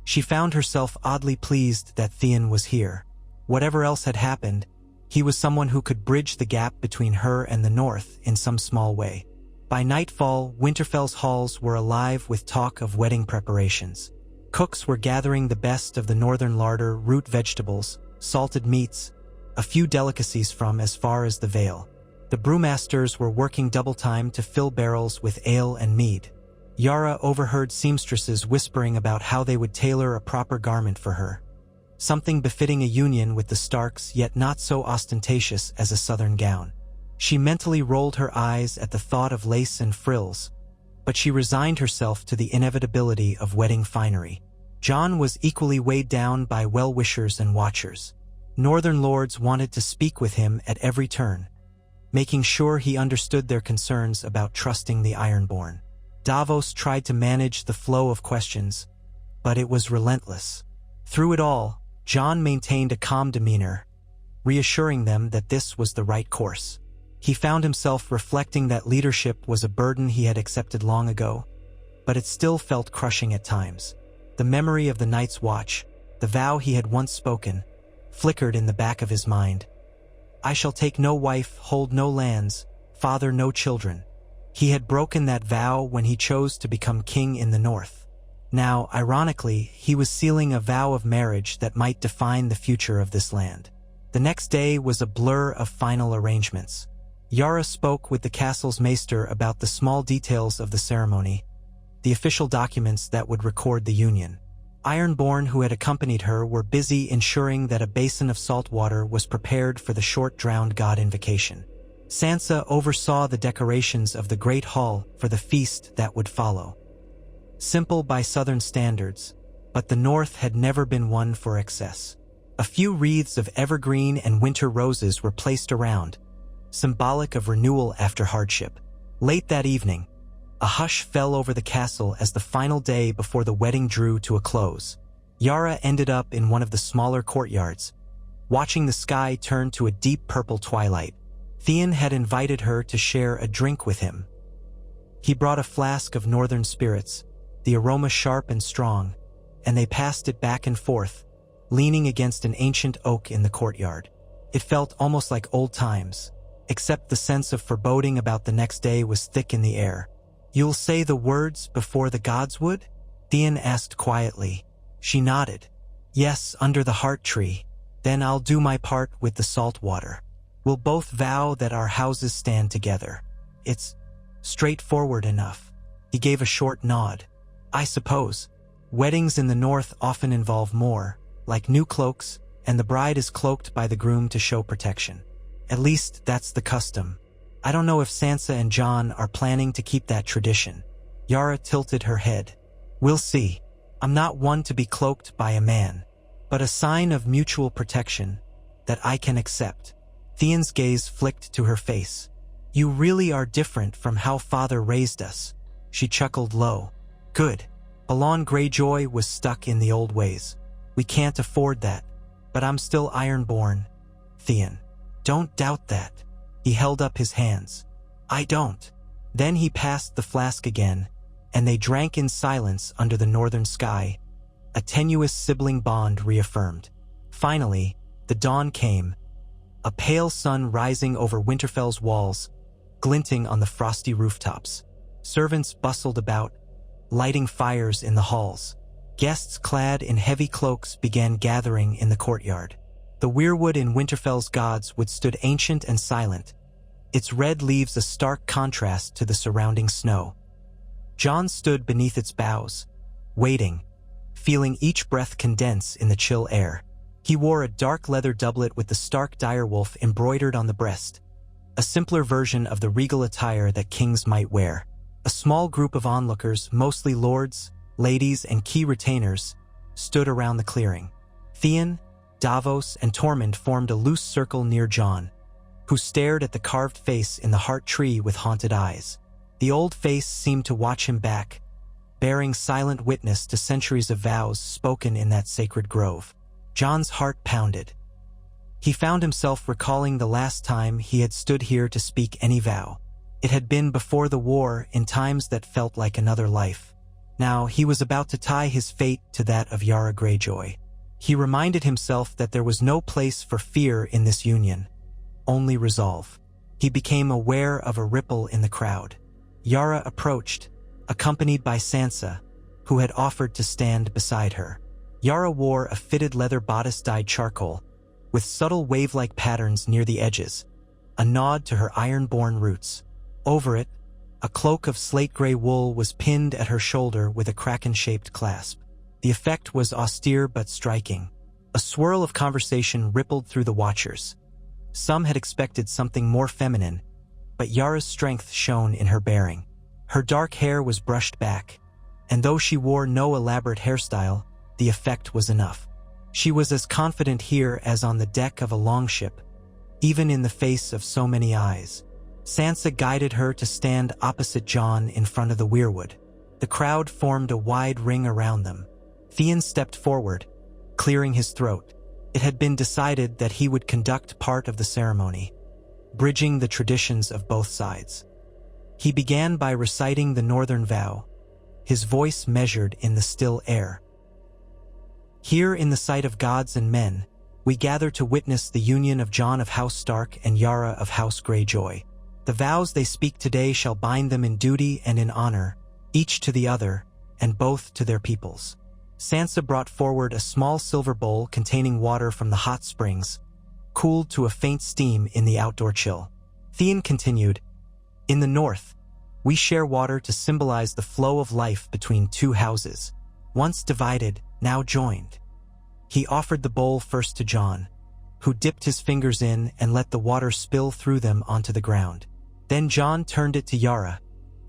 Speaker 1: She found herself oddly pleased that Theon was here. Whatever else had happened, he was someone who could bridge the gap between her and the North in some small way. By nightfall, Winterfell's halls were alive with talk of wedding preparations. Cooks were gathering the best of the northern larder, root vegetables, salted meats, a few delicacies from as far as the Vale. The brewmasters were working double time to fill barrels with ale and mead. Yara overheard seamstresses whispering about how they would tailor a proper garment for her. Something befitting a union with the Starks, yet not so ostentatious as a southern gown. She mentally rolled her eyes at the thought of lace and frills, but she resigned herself to the inevitability of wedding finery. Jon was equally weighed down by well-wishers and watchers. Northern lords wanted to speak with him at every turn, making sure he understood their concerns about trusting the Ironborn. Davos tried to manage the flow of questions, but it was relentless. Through it all, Jon maintained a calm demeanor, reassuring them that this was the right course. He found himself reflecting that leadership was a burden he had accepted long ago, but it still felt crushing at times. The memory of the Night's Watch, the vow he had once spoken, flickered in the back of his mind. I shall take no wife, hold no lands, father no children. He had broken that vow when he chose to become king in the north. Now, ironically, he was sealing a vow of marriage that might define the future of this land. The next day was a blur of final arrangements. Yara spoke with the castle's maester about the small details of the ceremony, the official documents that would record the union. Ironborn, who had accompanied her, were busy ensuring that a basin of salt water was prepared for the short-drowned god invocation. Sansa oversaw the decorations of the Great Hall for the feast that would follow. Simple by southern standards, but the north had never been one for excess. A few wreaths of evergreen and winter roses were placed around, symbolic of renewal after hardship. Late that evening, a hush fell over the castle as the final day before the wedding drew to a close. Yara ended up in one of the smaller courtyards, watching the sky turn to a deep purple twilight. Theon had invited her to share a drink with him. He brought a flask of northern spirits, the aroma sharp and strong, and they passed it back and forth, leaning against an ancient oak in the courtyard. It felt almost like old times, except the sense of foreboding about the next day was thick in the air. You'll say the words before the gods would? Theon asked quietly. She nodded. Yes, under the heart tree. Then I'll do my part with the salt water. We'll both vow that our houses stand together. It's straightforward enough. He gave a short nod. I suppose. Weddings in the north often involve more, like new cloaks, and the bride is cloaked by the groom to show protection. At least that's the custom. I don't know if Sansa and Jon are planning to keep that tradition. Yara tilted her head. We'll see. I'm not one to be cloaked by a man, but a sign of mutual protection that I can accept. Theon's gaze flicked to her face. You really are different from how father raised us. She chuckled low. Good. Balon Greyjoy was stuck in the old ways. We can't afford that. But I'm still Ironborn, Theon. Don't doubt that. He held up his hands. I don't. Then he passed the flask again, and they drank in silence under the northern sky, a tenuous sibling bond reaffirmed. Finally, the dawn came, a pale sun rising over Winterfell's walls, glinting on the frosty rooftops. Servants bustled about, lighting fires in the halls. Guests clad in heavy cloaks began gathering in the courtyard. The weirwood in Winterfell's godswood stood ancient and silent, its red leaves a stark contrast to the surrounding snow. Jon stood beneath its boughs, waiting, feeling each breath condense in the chill air. He wore a dark leather doublet with the Stark direwolf embroidered on the breast, a simpler version of the regal attire that kings might wear. A small group of onlookers, mostly lords, ladies, and key retainers, stood around the clearing. Theon, Davos, and Tormund formed a loose circle near Jon, who stared at the carved face in the heart tree with haunted eyes. The old face seemed to watch him back, bearing silent witness to centuries of vows spoken in that sacred grove. Jon's heart pounded. He found himself recalling the last time he had stood here to speak any vow. It had been before the war, in times that felt like another life. Now he was about to tie his fate to that of Yara Greyjoy. He reminded himself that there was no place for fear in this union, only resolve. He became aware of a ripple in the crowd. Yara approached, accompanied by Sansa, who had offered to stand beside her. Yara wore a fitted leather bodice dyed charcoal, with subtle wave-like patterns near the edges, a nod to her Ironborn roots. Over it, A cloak of slate-gray wool was pinned at her shoulder with a kraken-shaped clasp. The effect was austere but striking. A swirl of conversation rippled through the watchers. Some had expected something more feminine, but Yara's strength shone in her bearing. Her dark hair was brushed back, and though she wore no elaborate hairstyle, the effect was enough. She was as confident here as on the deck of a longship, even in the face of so many eyes. Sansa guided her to stand opposite Jon in front of the weirwood. The crowd formed a wide ring around them. Theon stepped forward, clearing his throat. It had been decided that he would conduct part of the ceremony, bridging the traditions of both sides. He began by reciting the Northern Vow, his voice measured in the still air. Here in the sight of gods and men, we gather to witness the union of Jon of House Stark and Yara of House Greyjoy. The vows they speak today shall bind them in duty and in honor, each to the other, and both to their peoples. Sansa brought forward a small silver bowl containing water from the hot springs, cooled to a faint steam in the outdoor chill. Theon continued, "In the north, we share water to symbolize the flow of life between two houses, once divided, now joined." He offered the bowl first to Jon, who dipped his fingers in and let the water spill through them onto the ground. Then Jon turned it to Yara,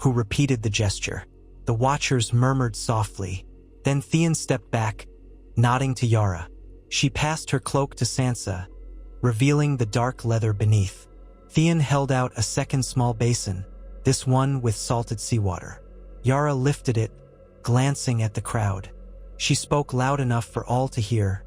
Speaker 1: who repeated the gesture. The watchers murmured softly. Then Theon stepped back, nodding to Yara. She passed her cloak to Sansa, revealing the dark leather beneath. Theon held out a second small basin, this one with salted seawater. Yara lifted it, glancing at the crowd. She spoke loud enough for all to hear.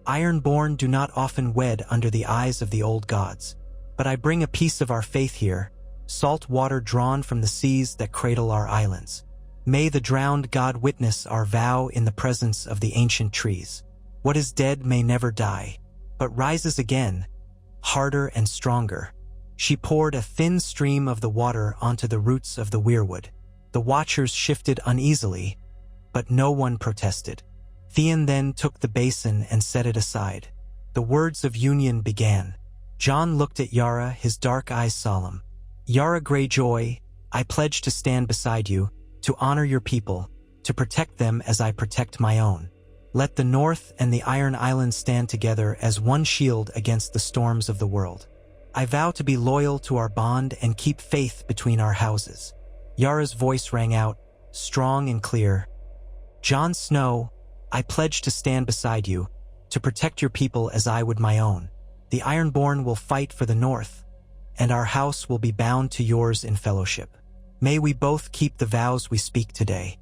Speaker 1: "Ironborn do not often wed under the eyes of the old gods, but I bring a piece of our faith here, salt water drawn from the seas that cradle our islands. May the drowned god witness our vow in the presence of the ancient trees. What is dead may never die, but rises again, harder and stronger." She poured a thin stream of the water onto the roots of the weirwood. The watchers shifted uneasily, but no one protested. Theon then took the basin and set it aside. The words of union began. Jon looked at Yara, his dark eyes solemn. "Yara Greyjoy, I pledge to stand beside you, to honor your people, to protect them as I protect my own. Let the North and the Iron Islands stand together as one shield against the storms of the world. I vow to be loyal to our bond and keep faith between our houses." Yara's voice rang out, strong and clear. "Jon Snow, I pledge to stand beside you, to protect your people as I would my own. The Ironborn will fight for the North, and our house will be bound to yours in fellowship. May we both keep the vows we speak today."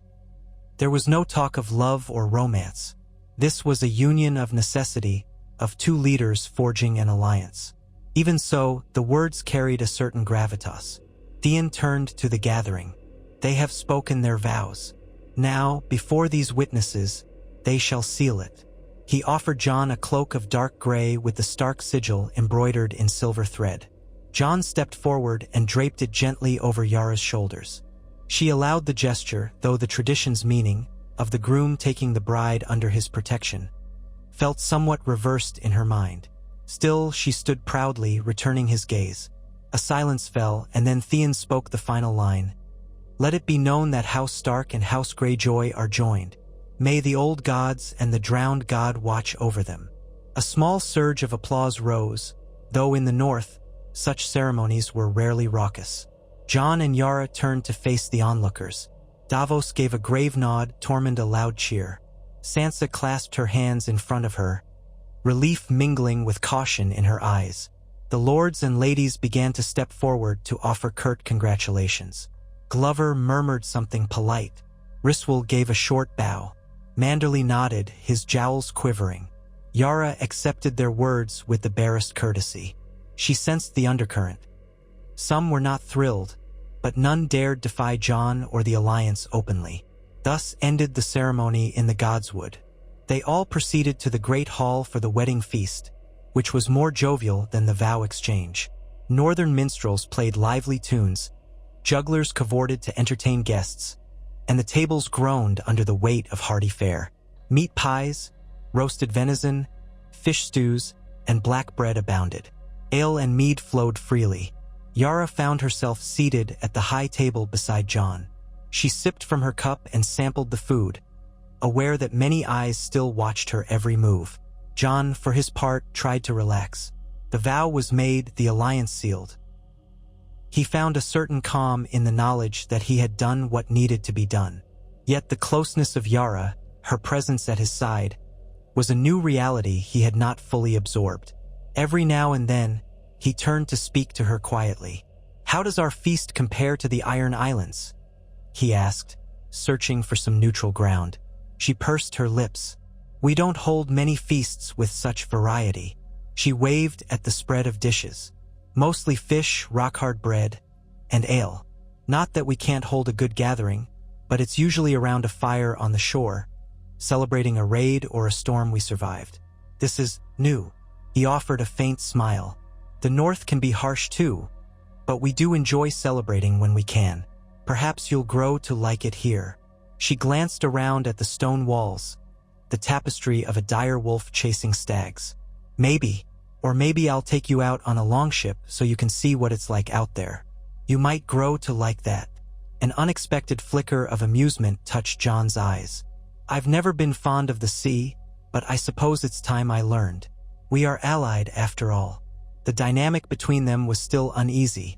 Speaker 1: There was no talk of love or romance. This was a union of necessity, of two leaders forging an alliance. Even so, the words carried a certain gravitas. Theon turned to the gathering. "They have spoken their vows. Now, before these witnesses, they shall seal it." He offered Jon a cloak of dark gray with the Stark sigil embroidered in silver thread. Jon stepped forward and draped it gently over Yara's shoulders. She allowed the gesture, though the tradition's meaning, of the groom taking the bride under his protection, felt somewhat reversed in her mind. Still, she stood proudly, returning his gaze. A silence fell, and then Theon spoke the final line. "Let it be known that House Stark and House Greyjoy are joined. May the old gods and the drowned god watch over them." A small surge of applause rose, though in the north, such ceremonies were rarely raucous. Jon and Yara turned to face the onlookers. Davos gave a grave nod, Tormund a loud cheer. Sansa clasped her hands in front of her, relief mingling with caution in her eyes. The lords and ladies began to step forward to offer curt congratulations. Glover murmured something polite. Ryswell gave a short bow. Manderly nodded, his jowls quivering. Yara accepted their words with the barest courtesy. She sensed the undercurrent. Some were not thrilled, but none dared defy Jon or the Alliance openly. Thus ended the ceremony in the Godswood. They all proceeded to the great hall for the wedding feast, which was more jovial than the vow exchange. Northern minstrels played lively tunes, jugglers cavorted to entertain guests, and the tables groaned under the weight of hearty fare. Meat pies, roasted venison, fish stews, and black bread abounded. Ale and mead flowed freely. Yara found herself seated at the high table beside Jon. She sipped from her cup and sampled the food, aware that many eyes still watched her every move. Jon, for his part, tried to relax. The vow was made, the alliance sealed. He found a certain calm in the knowledge that he had done what needed to be done. Yet the closeness of Yara, her presence at his side, was a new reality he had not fully absorbed. Every now and then, he turned to speak to her quietly. "How does our feast compare to the Iron Islands?" he asked, searching for some neutral ground. She pursed her lips. "We don't hold many feasts with such variety." She waved at the spread of dishes. "Mostly fish, rock-hard bread, and ale. Not that we can't hold a good gathering, but it's usually around a fire on the shore, celebrating a raid or a storm we survived. This is new." He offered a faint smile. "The North can be harsh too, but we do enjoy celebrating when we can. Perhaps you'll grow to like it here." She glanced around at the stone walls, the tapestry of a dire wolf chasing stags. "Maybe, or maybe I'll take you out on a longship so you can see what it's like out there. You might grow to like that." An unexpected flicker of amusement touched Jon's eyes. "I've never been fond of the sea, but I suppose it's time I learned. We are allied after all." The dynamic between them was still uneasy.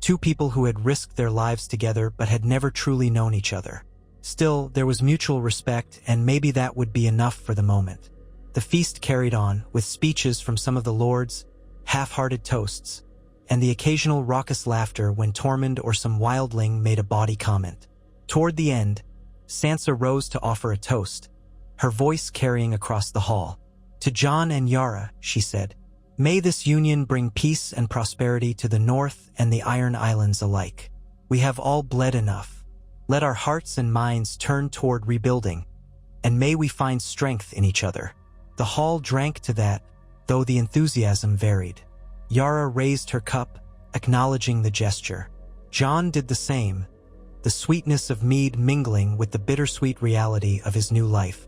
Speaker 1: Two people who had risked their lives together but had never truly known each other. Still, there was mutual respect, and maybe that would be enough for the moment. The feast carried on, with speeches from some of the lords, half-hearted toasts, and the occasional raucous laughter when Tormund or some wildling made a bawdy comment. Toward the end, Sansa rose to offer a toast, her voice carrying across the hall. "To Jon and Yara," she said, "may this union bring peace and prosperity to the North and the Iron Islands alike. We have all bled enough. Let our hearts and minds turn toward rebuilding, and may we find strength in each other." The hall drank to that, though the enthusiasm varied. Yara raised her cup, acknowledging the gesture. Jon did the same, the sweetness of mead mingling with the bittersweet reality of his new life.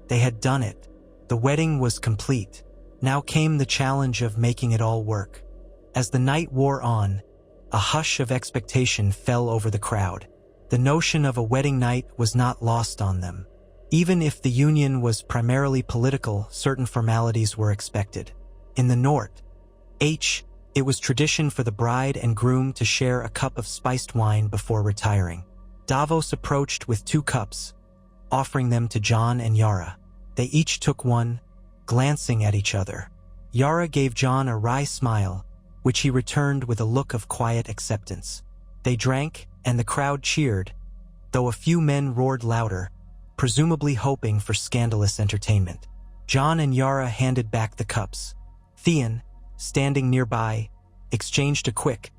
Speaker 1: They had done it. The wedding was complete. Now came the challenge of making it all work. As the night wore on, a hush of expectation fell over the crowd. The notion of a wedding night was not lost on them. Even if the union was primarily political, certain formalities were expected. In the North, it was tradition for the bride and groom to share a cup of spiced wine before retiring. Davos approached with 2 cups, offering them to Jon and Yara. They each took one, glancing at each other. Yara gave Jon a wry smile, which he returned with a look of quiet acceptance. They drank, and the crowd cheered, though a few men roared louder, presumably hoping for scandalous entertainment. Jon and Yara handed back the cups. Theon, standing nearby, exchanged a quick,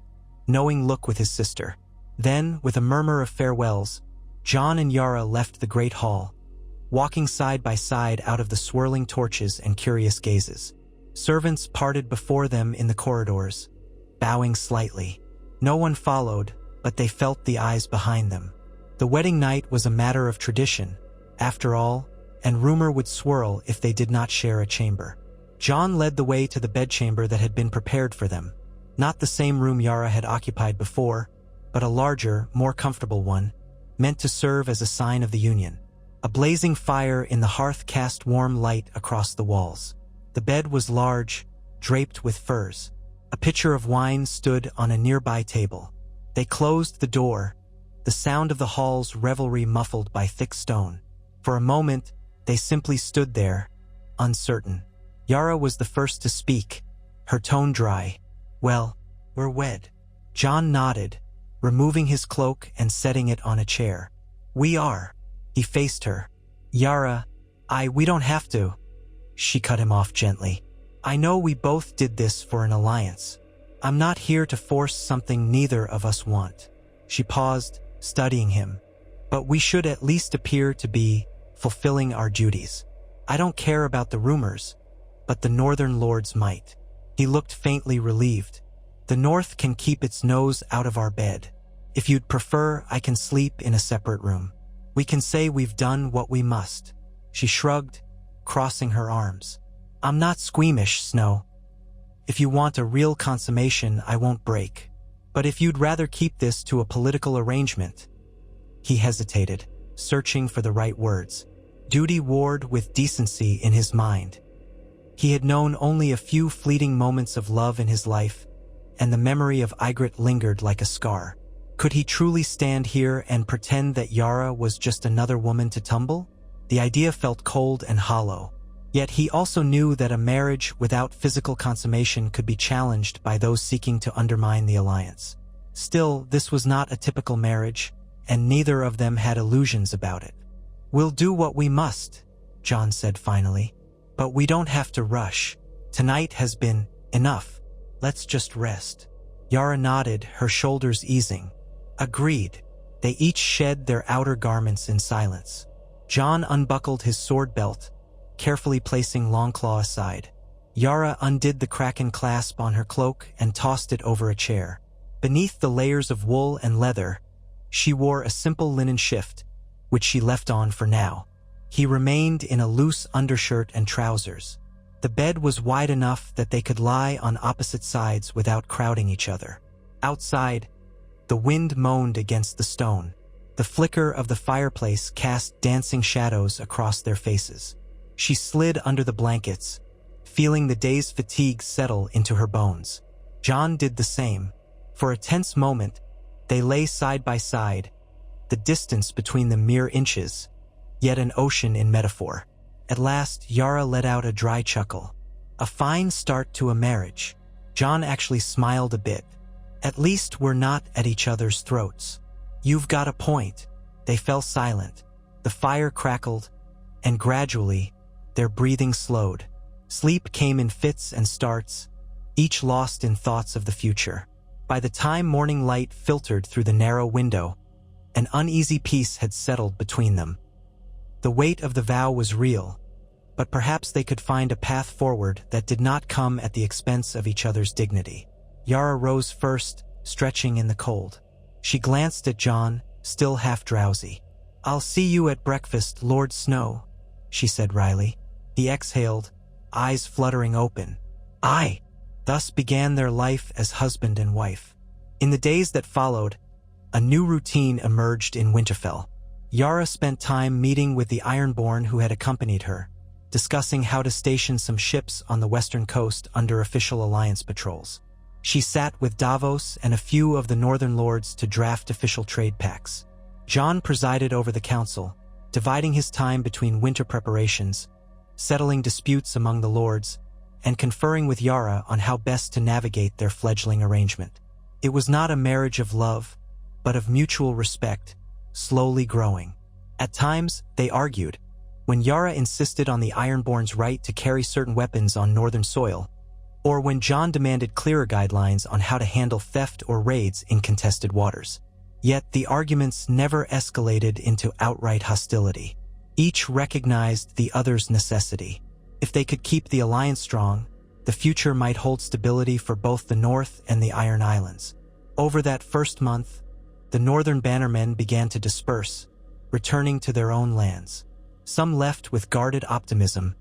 Speaker 1: knowing look with his sister. Then, with a murmur of farewells, Jon and Yara left the great hall, walking side by side out of the swirling torches and curious gazes. Servants parted before them in the corridors, bowing slightly. No one followed, but they felt the eyes behind them. The wedding night was a matter of tradition, after all, and rumor would swirl if they did not share a chamber. Jon led the way to the bedchamber that had been prepared for them. Not the same room Yara had occupied before, but a larger, more comfortable one, meant to serve as a sign of the union. A blazing fire in the hearth cast warm light across the walls. The bed was large, draped with furs. A pitcher of wine stood on a nearby table. They closed the door, the sound of the hall's revelry muffled by thick stone. For a moment, they simply stood there, uncertain. Yara was the first to speak, her tone dry. "Well, we're wed." Jon nodded, removing his cloak and setting it on a chair. "We are." He faced her. "Yara, we don't have to." She cut him off gently. "I know we both did this for an alliance. I'm not here to force something neither of us want." She paused, studying him. "But we should at least appear to be fulfilling our duties. I don't care about the rumors, but the northern lords might." He looked faintly relieved. "The North can keep its nose out of our bed. If you'd prefer, I can sleep in a separate room. We can say we've done what we must." She shrugged, crossing her arms. "I'm not squeamish, Snow. If you want a real consummation, I won't break. But if you'd rather keep this to a political arrangement—" He hesitated, searching for the right words. Duty warred with decency in his mind. He had known only a few fleeting moments of love in his life, and the memory of Ygritte lingered like a scar. Could he truly stand here and pretend that Yara was just another woman to tumble? The idea felt cold and hollow. Yet he also knew that a marriage without physical consummation could be challenged by those seeking to undermine the alliance. Still, this was not a typical marriage, and neither of them had illusions about it. "We'll do what we must," Jon said finally. "But we don't have to rush. Tonight has been enough. Let's just rest." Yara nodded, her shoulders easing. Agreed. They each shed their outer garments in silence. Jon unbuckled his sword belt, carefully placing Longclaw aside. Yara undid the kraken clasp on her cloak and tossed it over a chair. Beneath the layers of wool and leather, she wore a simple linen shift, which she left on for now. He remained in a loose undershirt and trousers. The bed was wide enough that they could lie on opposite sides without crowding each other. Outside, the wind moaned against the stone. The flicker of the fireplace cast dancing shadows across their faces. She slid under the blankets, feeling the day's fatigue settle into her bones. Jon did the same. For a tense moment, they lay side by side, the distance between them mere inches, yet an ocean in metaphor. At last, Yara let out a dry chuckle. A fine start to a marriage. Jon actually smiled a bit. At least we're not at each other's throats. You've got a point. They fell silent. The fire crackled, and gradually, their breathing slowed. Sleep came in fits and starts, each lost in thoughts of the future. By the time morning light filtered through the narrow window, an uneasy peace had settled between them. The weight of the vow was real, but perhaps they could find a path forward that did not come at the expense of each other's dignity. Yara rose first, stretching in the cold. She glanced at Jon, still half drowsy. "I'll see you at breakfast, Lord Snow," she said wryly. He exhaled, eyes fluttering open. Aye. Thus began their life as husband and wife. In the days that followed, a new routine emerged in Winterfell. Yara spent time meeting with the Ironborn who had accompanied her, discussing how to station some ships on the western coast under official alliance patrols. She sat with Davos and a few of the northern lords to draft official trade pacts. Jon presided over the council, dividing his time between winter preparations, settling disputes among the lords, and conferring with Yara on how best to navigate their fledgling arrangement. It was not a marriage of love, but of mutual respect, slowly growing. At times, they argued. When Yara insisted on the Ironborn's right to carry certain weapons on northern soil, or when Jon demanded clearer guidelines on how to handle theft or raids in contested waters. Yet the arguments never escalated into outright hostility. Each recognized the other's necessity. If they could keep the alliance strong, the future might hold stability for both the North and the Iron Islands. Over that first month, the northern bannermen began to disperse, returning to their own lands. Some left with guarded optimism,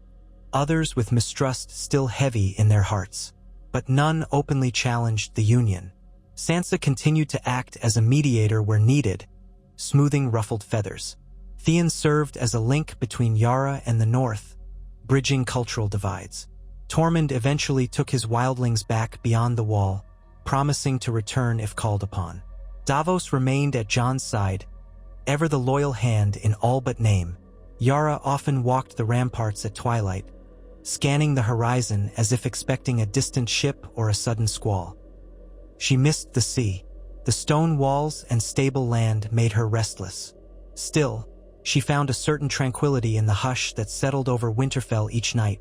Speaker 1: others with mistrust still heavy in their hearts. But none openly challenged the Union. Sansa continued to act as a mediator where needed, smoothing ruffled feathers. Theon served as a link between Yara and the North, bridging cultural divides. Tormund eventually took his wildlings back beyond the wall, promising to return if called upon. Davos remained at Jon's side, ever the loyal hand in all but name. Yara often walked the ramparts at twilight, scanning the horizon as if expecting a distant ship or a sudden squall. She missed the sea. The stone walls and stable land made her restless. Still, she found a certain tranquility in the hush that settled over Winterfell each night.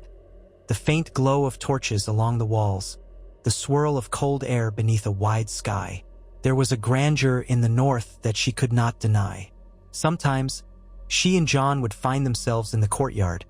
Speaker 1: The faint glow of torches along the walls, the swirl of cold air beneath a wide sky. There was a grandeur in the north that she could not deny. Sometimes, she and Jon would find themselves in the courtyard,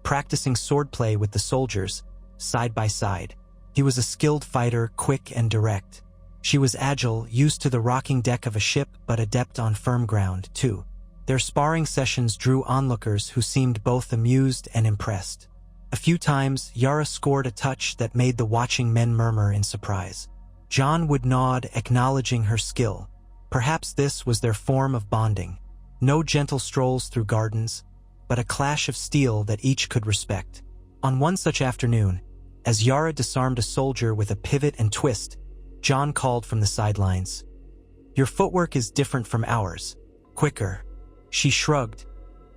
Speaker 1: practicing swordplay with the soldiers, side by side. He was a skilled fighter, quick and direct. She was agile, used to the rocking deck of a ship, but adept on firm ground, too. Their sparring sessions drew onlookers who seemed both amused and impressed. A few times, Yara scored a touch that made the watching men murmur in surprise. Jon would nod, acknowledging her skill. Perhaps this was their form of bonding. No gentle strolls through gardens, but a clash of steel that each could respect. On one such afternoon, as Yara disarmed a soldier with a pivot and twist, Jon called from the sidelines. "Your footwork is different from ours. Quicker." She shrugged,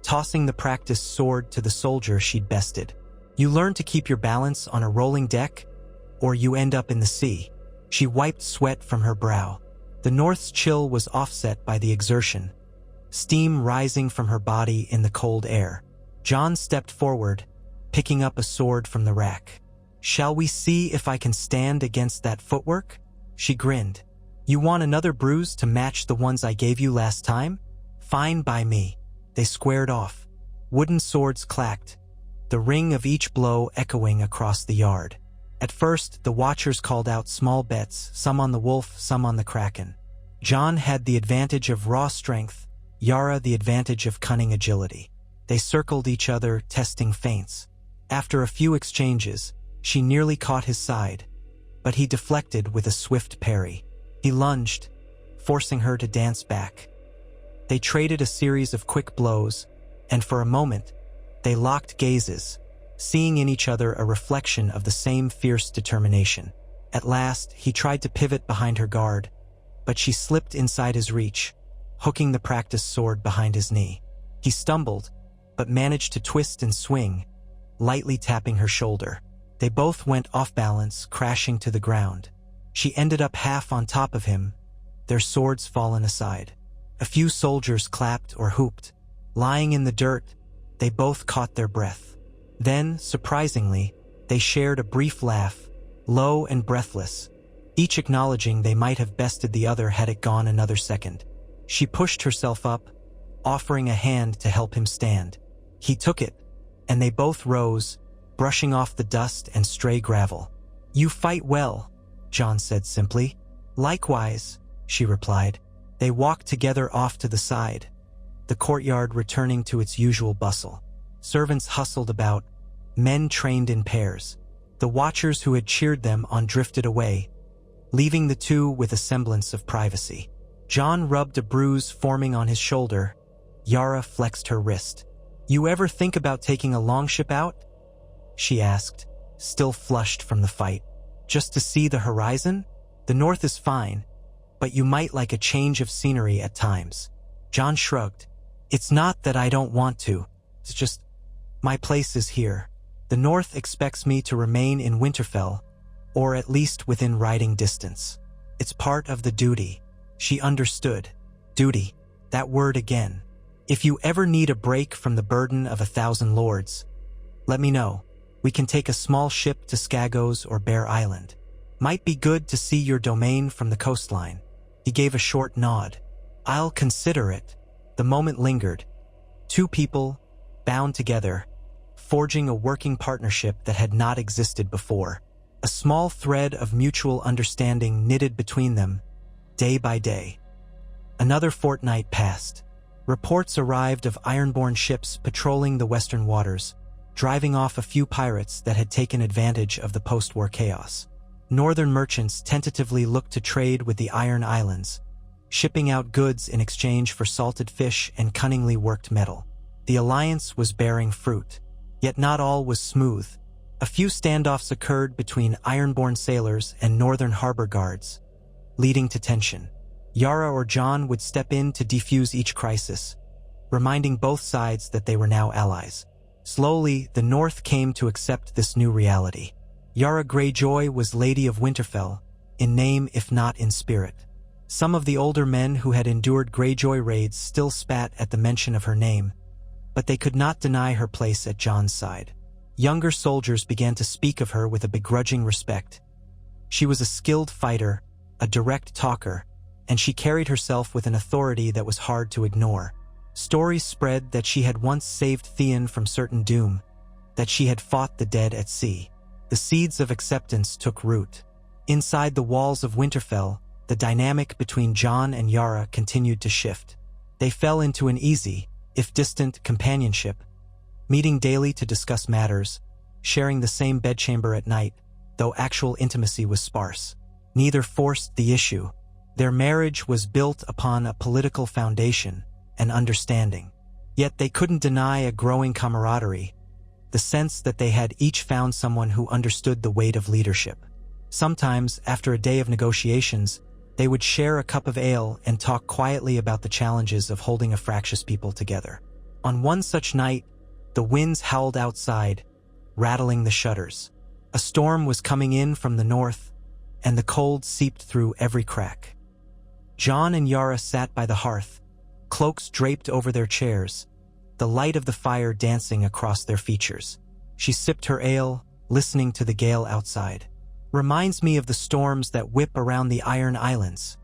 Speaker 1: tossing the practiced sword to the soldier she'd bested. "You learn to keep your balance on a rolling deck, or you end up in the sea." She wiped sweat from her brow. The North's chill was offset by the exertion, steam rising from her body in the cold air. Jon stepped forward, picking up a sword from the rack. "Shall we see if I can stand against that footwork?" She grinned. "You want another bruise to match the ones I gave you last time? Fine by me." They squared off. Wooden swords clacked, the ring of each blow echoing across the yard. At first, the watchers called out small bets, some on the wolf, some on the kraken. Jon had the advantage of raw strength, Yara the advantage of cunning agility. They circled each other, testing feints. After a few exchanges, she nearly caught his side, but he deflected with a swift parry. He lunged, forcing her to dance back. They traded a series of quick blows, and for a moment, they locked gazes, seeing in each other a reflection of the same fierce determination. At last, he tried to pivot behind her guard, but she slipped inside his reach, hooking the practiced sword behind his knee. He stumbled, but managed to twist and swing, lightly tapping her shoulder. They both went off balance, crashing to the ground. She ended up half on top of him, their swords fallen aside. A few soldiers clapped or whooped. Lying in the dirt, they both caught their breath. Then, surprisingly, they shared a brief laugh, low and breathless, each acknowledging they might have bested the other had it gone another second. She pushed herself up, offering a hand to help him stand. He took it, and they both rose, brushing off the dust and stray gravel. "You fight well," Jon said simply. "Likewise," she replied. They walked together off to the side, the courtyard returning to its usual bustle. Servants hustled about, men trained in pairs. The watchers who had cheered them on drifted away, leaving the two with a semblance of privacy. Jon rubbed a bruise forming on his shoulder. Yara flexed her wrist. "You ever think about taking a longship out?" she asked, still flushed from the fight. "Just to see the horizon? The North is fine, but you might like a change of scenery at times." Jon shrugged. "It's not that I don't want to. It's just, my place is here. The North expects me to remain in Winterfell, or at least within riding distance. It's part of the duty." She understood. Duty. That word again. "If you ever need a break from the burden of 1,000 lords, let me know. We can take a small ship to Skagos or Bear Island. Might be good to see your domain from the coastline." He gave a short nod. "I'll consider it." The moment lingered. Two people, bound together, forging a working partnership that had not existed before. A small thread of mutual understanding knitted between them, day by day. Another fortnight passed. Reports arrived of Ironborn ships patrolling the western waters, driving off a few pirates that had taken advantage of the post-war chaos. Northern merchants tentatively looked to trade with the Iron Islands, shipping out goods in exchange for salted fish and cunningly worked metal. The alliance was bearing fruit, yet not all was smooth. A few standoffs occurred between Ironborn sailors and Northern harbor guards, leading to tension. Yara or Jon would step in to defuse each crisis, reminding both sides that they were now allies. Slowly, the North came to accept this new reality. Yara Greyjoy was Lady of Winterfell, in name if not in spirit. Some of the older men who had endured Greyjoy raids still spat at the mention of her name, but they could not deny her place at Jon's side. Younger soldiers began to speak of her with a begrudging respect. She was a skilled fighter, a direct talker, and she carried herself with an authority that was hard to ignore. Stories spread that she had once saved Theon from certain doom, that she had fought the dead at sea. The seeds of acceptance took root. Inside the walls of Winterfell, the dynamic between Jon and Yara continued to shift. They fell into an easy, if distant, companionship, meeting daily to discuss matters, sharing the same bedchamber at night, though actual intimacy was sparse. Neither forced the issue. Their marriage was built upon a political foundation and understanding. Yet they couldn't deny a growing camaraderie, the sense that they had each found someone who understood the weight of leadership. Sometimes, after a day of negotiations, they would share a cup of ale and talk quietly about the challenges of holding a fractious people together. On one such night, the winds howled outside, rattling the shutters. A storm was coming in from the north, and the cold seeped through every crack. Jon and Yara sat by the hearth, cloaks draped over their chairs, the light of the fire dancing across their features. She sipped her ale, listening to the gale outside. "Reminds me of the storms that whip around the Iron Islands,"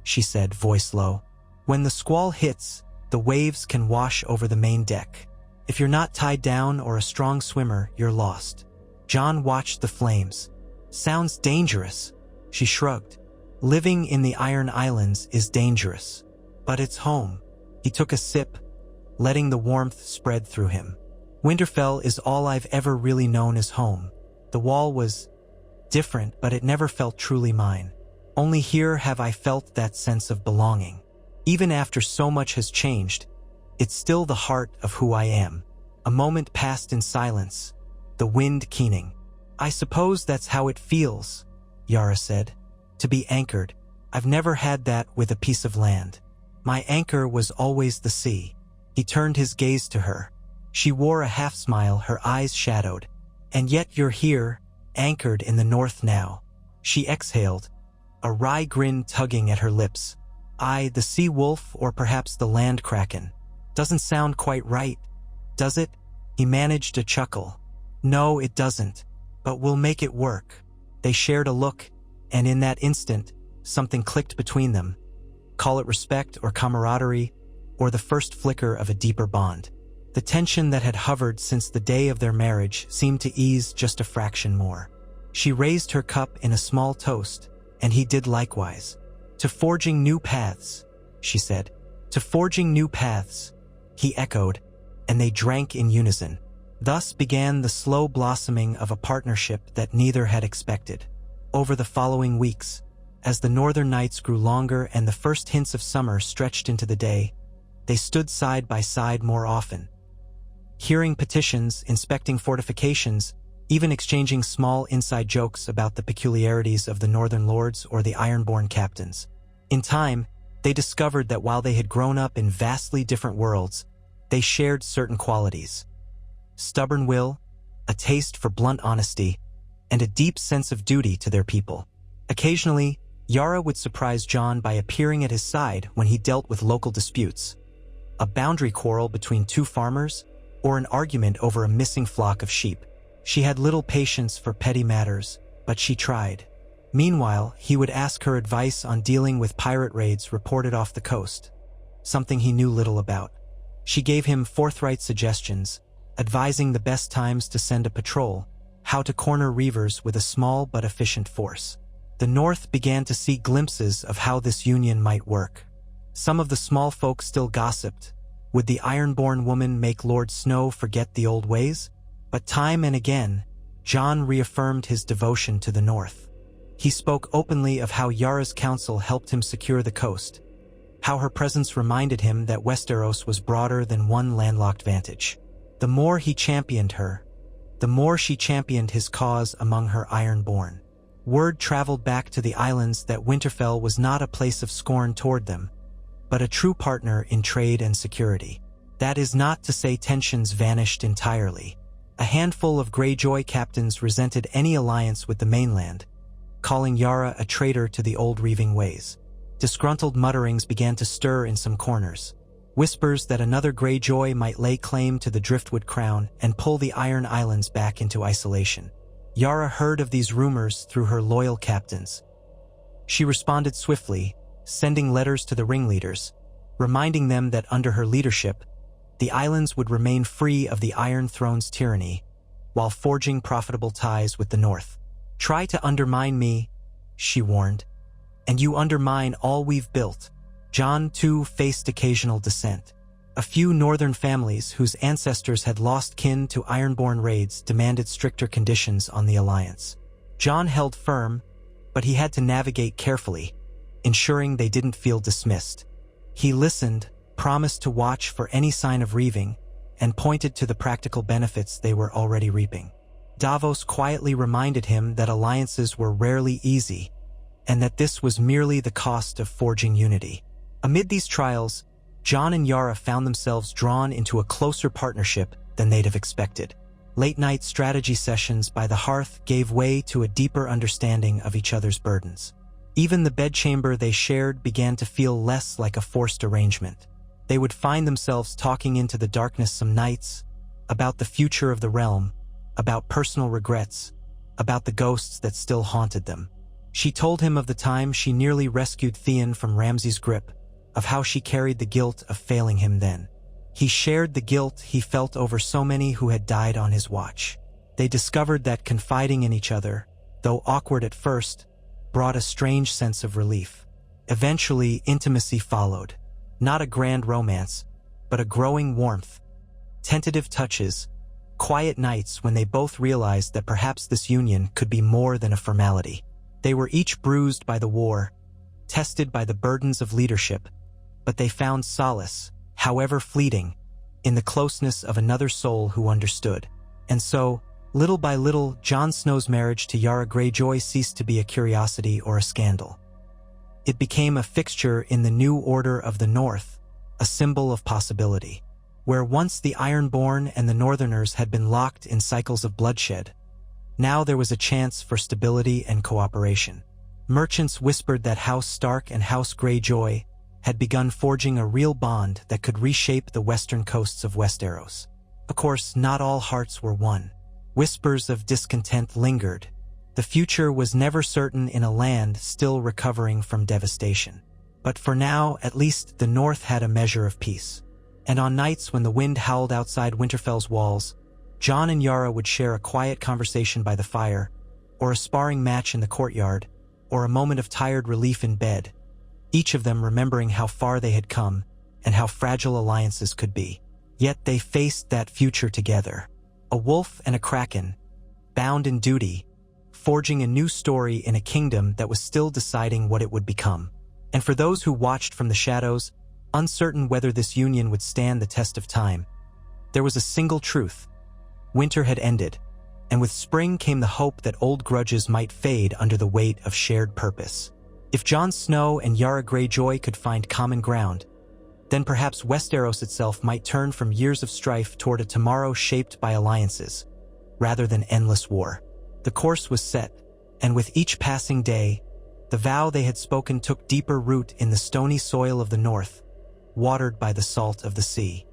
Speaker 1: she said, voice low. "When the squall hits, the waves can wash over the main deck. If you're not tied down or a strong swimmer, you're lost." Jon watched the flames. "Sounds dangerous," she shrugged. "Living in the Iron Islands is dangerous, but it's home." He took a sip, letting the warmth spread through him. "Winterfell is all I've ever really known as home. The Wall was different, but it never felt truly mine. Only here have I felt that sense of belonging. Even after so much has changed, it's still the heart of who I am." A moment passed in silence, the wind keening. "I suppose that's how it feels," Yara said. "To be anchored. I've never had that with a piece of land. My anchor was always the sea." He turned his gaze to her. She wore a half-smile, her eyes shadowed. "And yet you're here, anchored in the north now." She exhaled, a wry grin tugging at her lips. "I, the sea wolf, or perhaps the land kraken. Doesn't sound quite right, does it?" He managed a chuckle. "No, it doesn't, but we'll make it work." They shared a look, and in that instant, something clicked between them. Call it respect or camaraderie, or the first flicker of a deeper bond. The tension that had hovered since the day of their marriage seemed to ease just a fraction more. She raised her cup in a small toast, and he did likewise. "To forging new paths," she said. "To forging new paths," he echoed, and they drank in unison. Thus began the slow blossoming of a partnership that neither had expected. Over the following weeks, as the northern nights grew longer and the first hints of summer stretched into the day, they stood side by side more often, hearing petitions, inspecting fortifications, even exchanging small inside jokes about the peculiarities of the northern lords or the Ironborn captains. In time, they discovered that while they had grown up in vastly different worlds, they shared certain qualities: stubborn will, a taste for blunt honesty, and a deep sense of duty to their people. Occasionally, Yara would surprise Jon by appearing at his side when he dealt with local disputes, a boundary quarrel between two farmers, or an argument over a missing flock of sheep. She had little patience for petty matters, but she tried. Meanwhile, he would ask her advice on dealing with pirate raids reported off the coast, something he knew little about. She gave him forthright suggestions, advising the best times to send a patrol, how to corner reavers with a small but efficient force. The North began to see glimpses of how this union might work. Some of the small folk still gossiped. Would the Ironborn woman make Lord Snow forget the old ways? But time and again, Jon reaffirmed his devotion to the North. He spoke openly of how Yara's counsel helped him secure the coast, how her presence reminded him that Westeros was broader than one landlocked vantage. The more he championed her, the more she championed his cause among her Ironborn. Word traveled back to the islands that Winterfell was not a place of scorn toward them, but a true partner in trade and security. That is not to say tensions vanished entirely. A handful of Greyjoy captains resented any alliance with the mainland, calling Yara a traitor to the old reaving ways. Disgruntled mutterings began to stir in some corners, whispers that another Greyjoy might lay claim to the Driftwood crown and pull the Iron Islands back into isolation. Yara heard of these rumors through her loyal captains. She responded swiftly, sending letters to the ringleaders, reminding them that under her leadership, the islands would remain free of the Iron Throne's tyranny, while forging profitable ties with the North. "Try to undermine me," she warned, "and you undermine all we've built." Jon, too, faced occasional dissent. A few northern families whose ancestors had lost kin to Ironborn raids demanded stricter conditions on the alliance. Jon held firm, but he had to navigate carefully, ensuring they didn't feel dismissed. He listened, promised to watch for any sign of reaving, and pointed to the practical benefits they were already reaping. Davos quietly reminded him that alliances were rarely easy, and that this was merely the cost of forging unity. Amid these trials, Jon and Yara found themselves drawn into a closer partnership than they'd have expected. Late-night strategy sessions by the hearth gave way to a deeper understanding of each other's burdens. Even the bedchamber they shared began to feel less like a forced arrangement. They would find themselves talking into the darkness some nights, about the future of the realm, about personal regrets, about the ghosts that still haunted them. She told him of the time she nearly rescued Theon from Ramsay's grip, of how she carried the guilt of failing him then. He shared the guilt he felt over so many who had died on his watch. They discovered that confiding in each other, though awkward at first, brought a strange sense of relief. Eventually, intimacy followed. Not a grand romance, but a growing warmth. Tentative touches, quiet nights when they both realized that perhaps this union could be more than a formality. They were each bruised by the war, tested by the burdens of leadership, but they found solace, however fleeting, in the closeness of another soul who understood. And so, little by little, Jon Snow's marriage to Yara Greyjoy ceased to be a curiosity or a scandal. It became a fixture in the new order of the North, a symbol of possibility. Where once the Ironborn and the Northerners had been locked in cycles of bloodshed, now there was a chance for stability and cooperation. Merchants whispered that House Stark and House Greyjoy had begun forging a real bond that could reshape the western coasts of Westeros. Of course, not all hearts were won. Whispers of discontent lingered. The future was never certain in a land still recovering from devastation. But for now, at least the North had a measure of peace. And on nights when the wind howled outside Winterfell's walls, Jon and Yara would share a quiet conversation by the fire, or a sparring match in the courtyard, or a moment of tired relief in bed, each of them remembering how far they had come and how fragile alliances could be. Yet they faced that future together, a wolf and a kraken, bound in duty, forging a new story in a kingdom that was still deciding what it would become. And for those who watched from the shadows, uncertain whether this union would stand the test of time, there was a single truth. Winter had ended, and with spring came the hope that old grudges might fade under the weight of shared purpose. If Jon Snow and Yara Greyjoy could find common ground, then perhaps Westeros itself might turn from years of strife toward a tomorrow shaped by alliances, rather than endless war. The course was set, and with each passing day, the vow they had spoken took deeper root in the stony soil of the North, watered by the salt of the sea.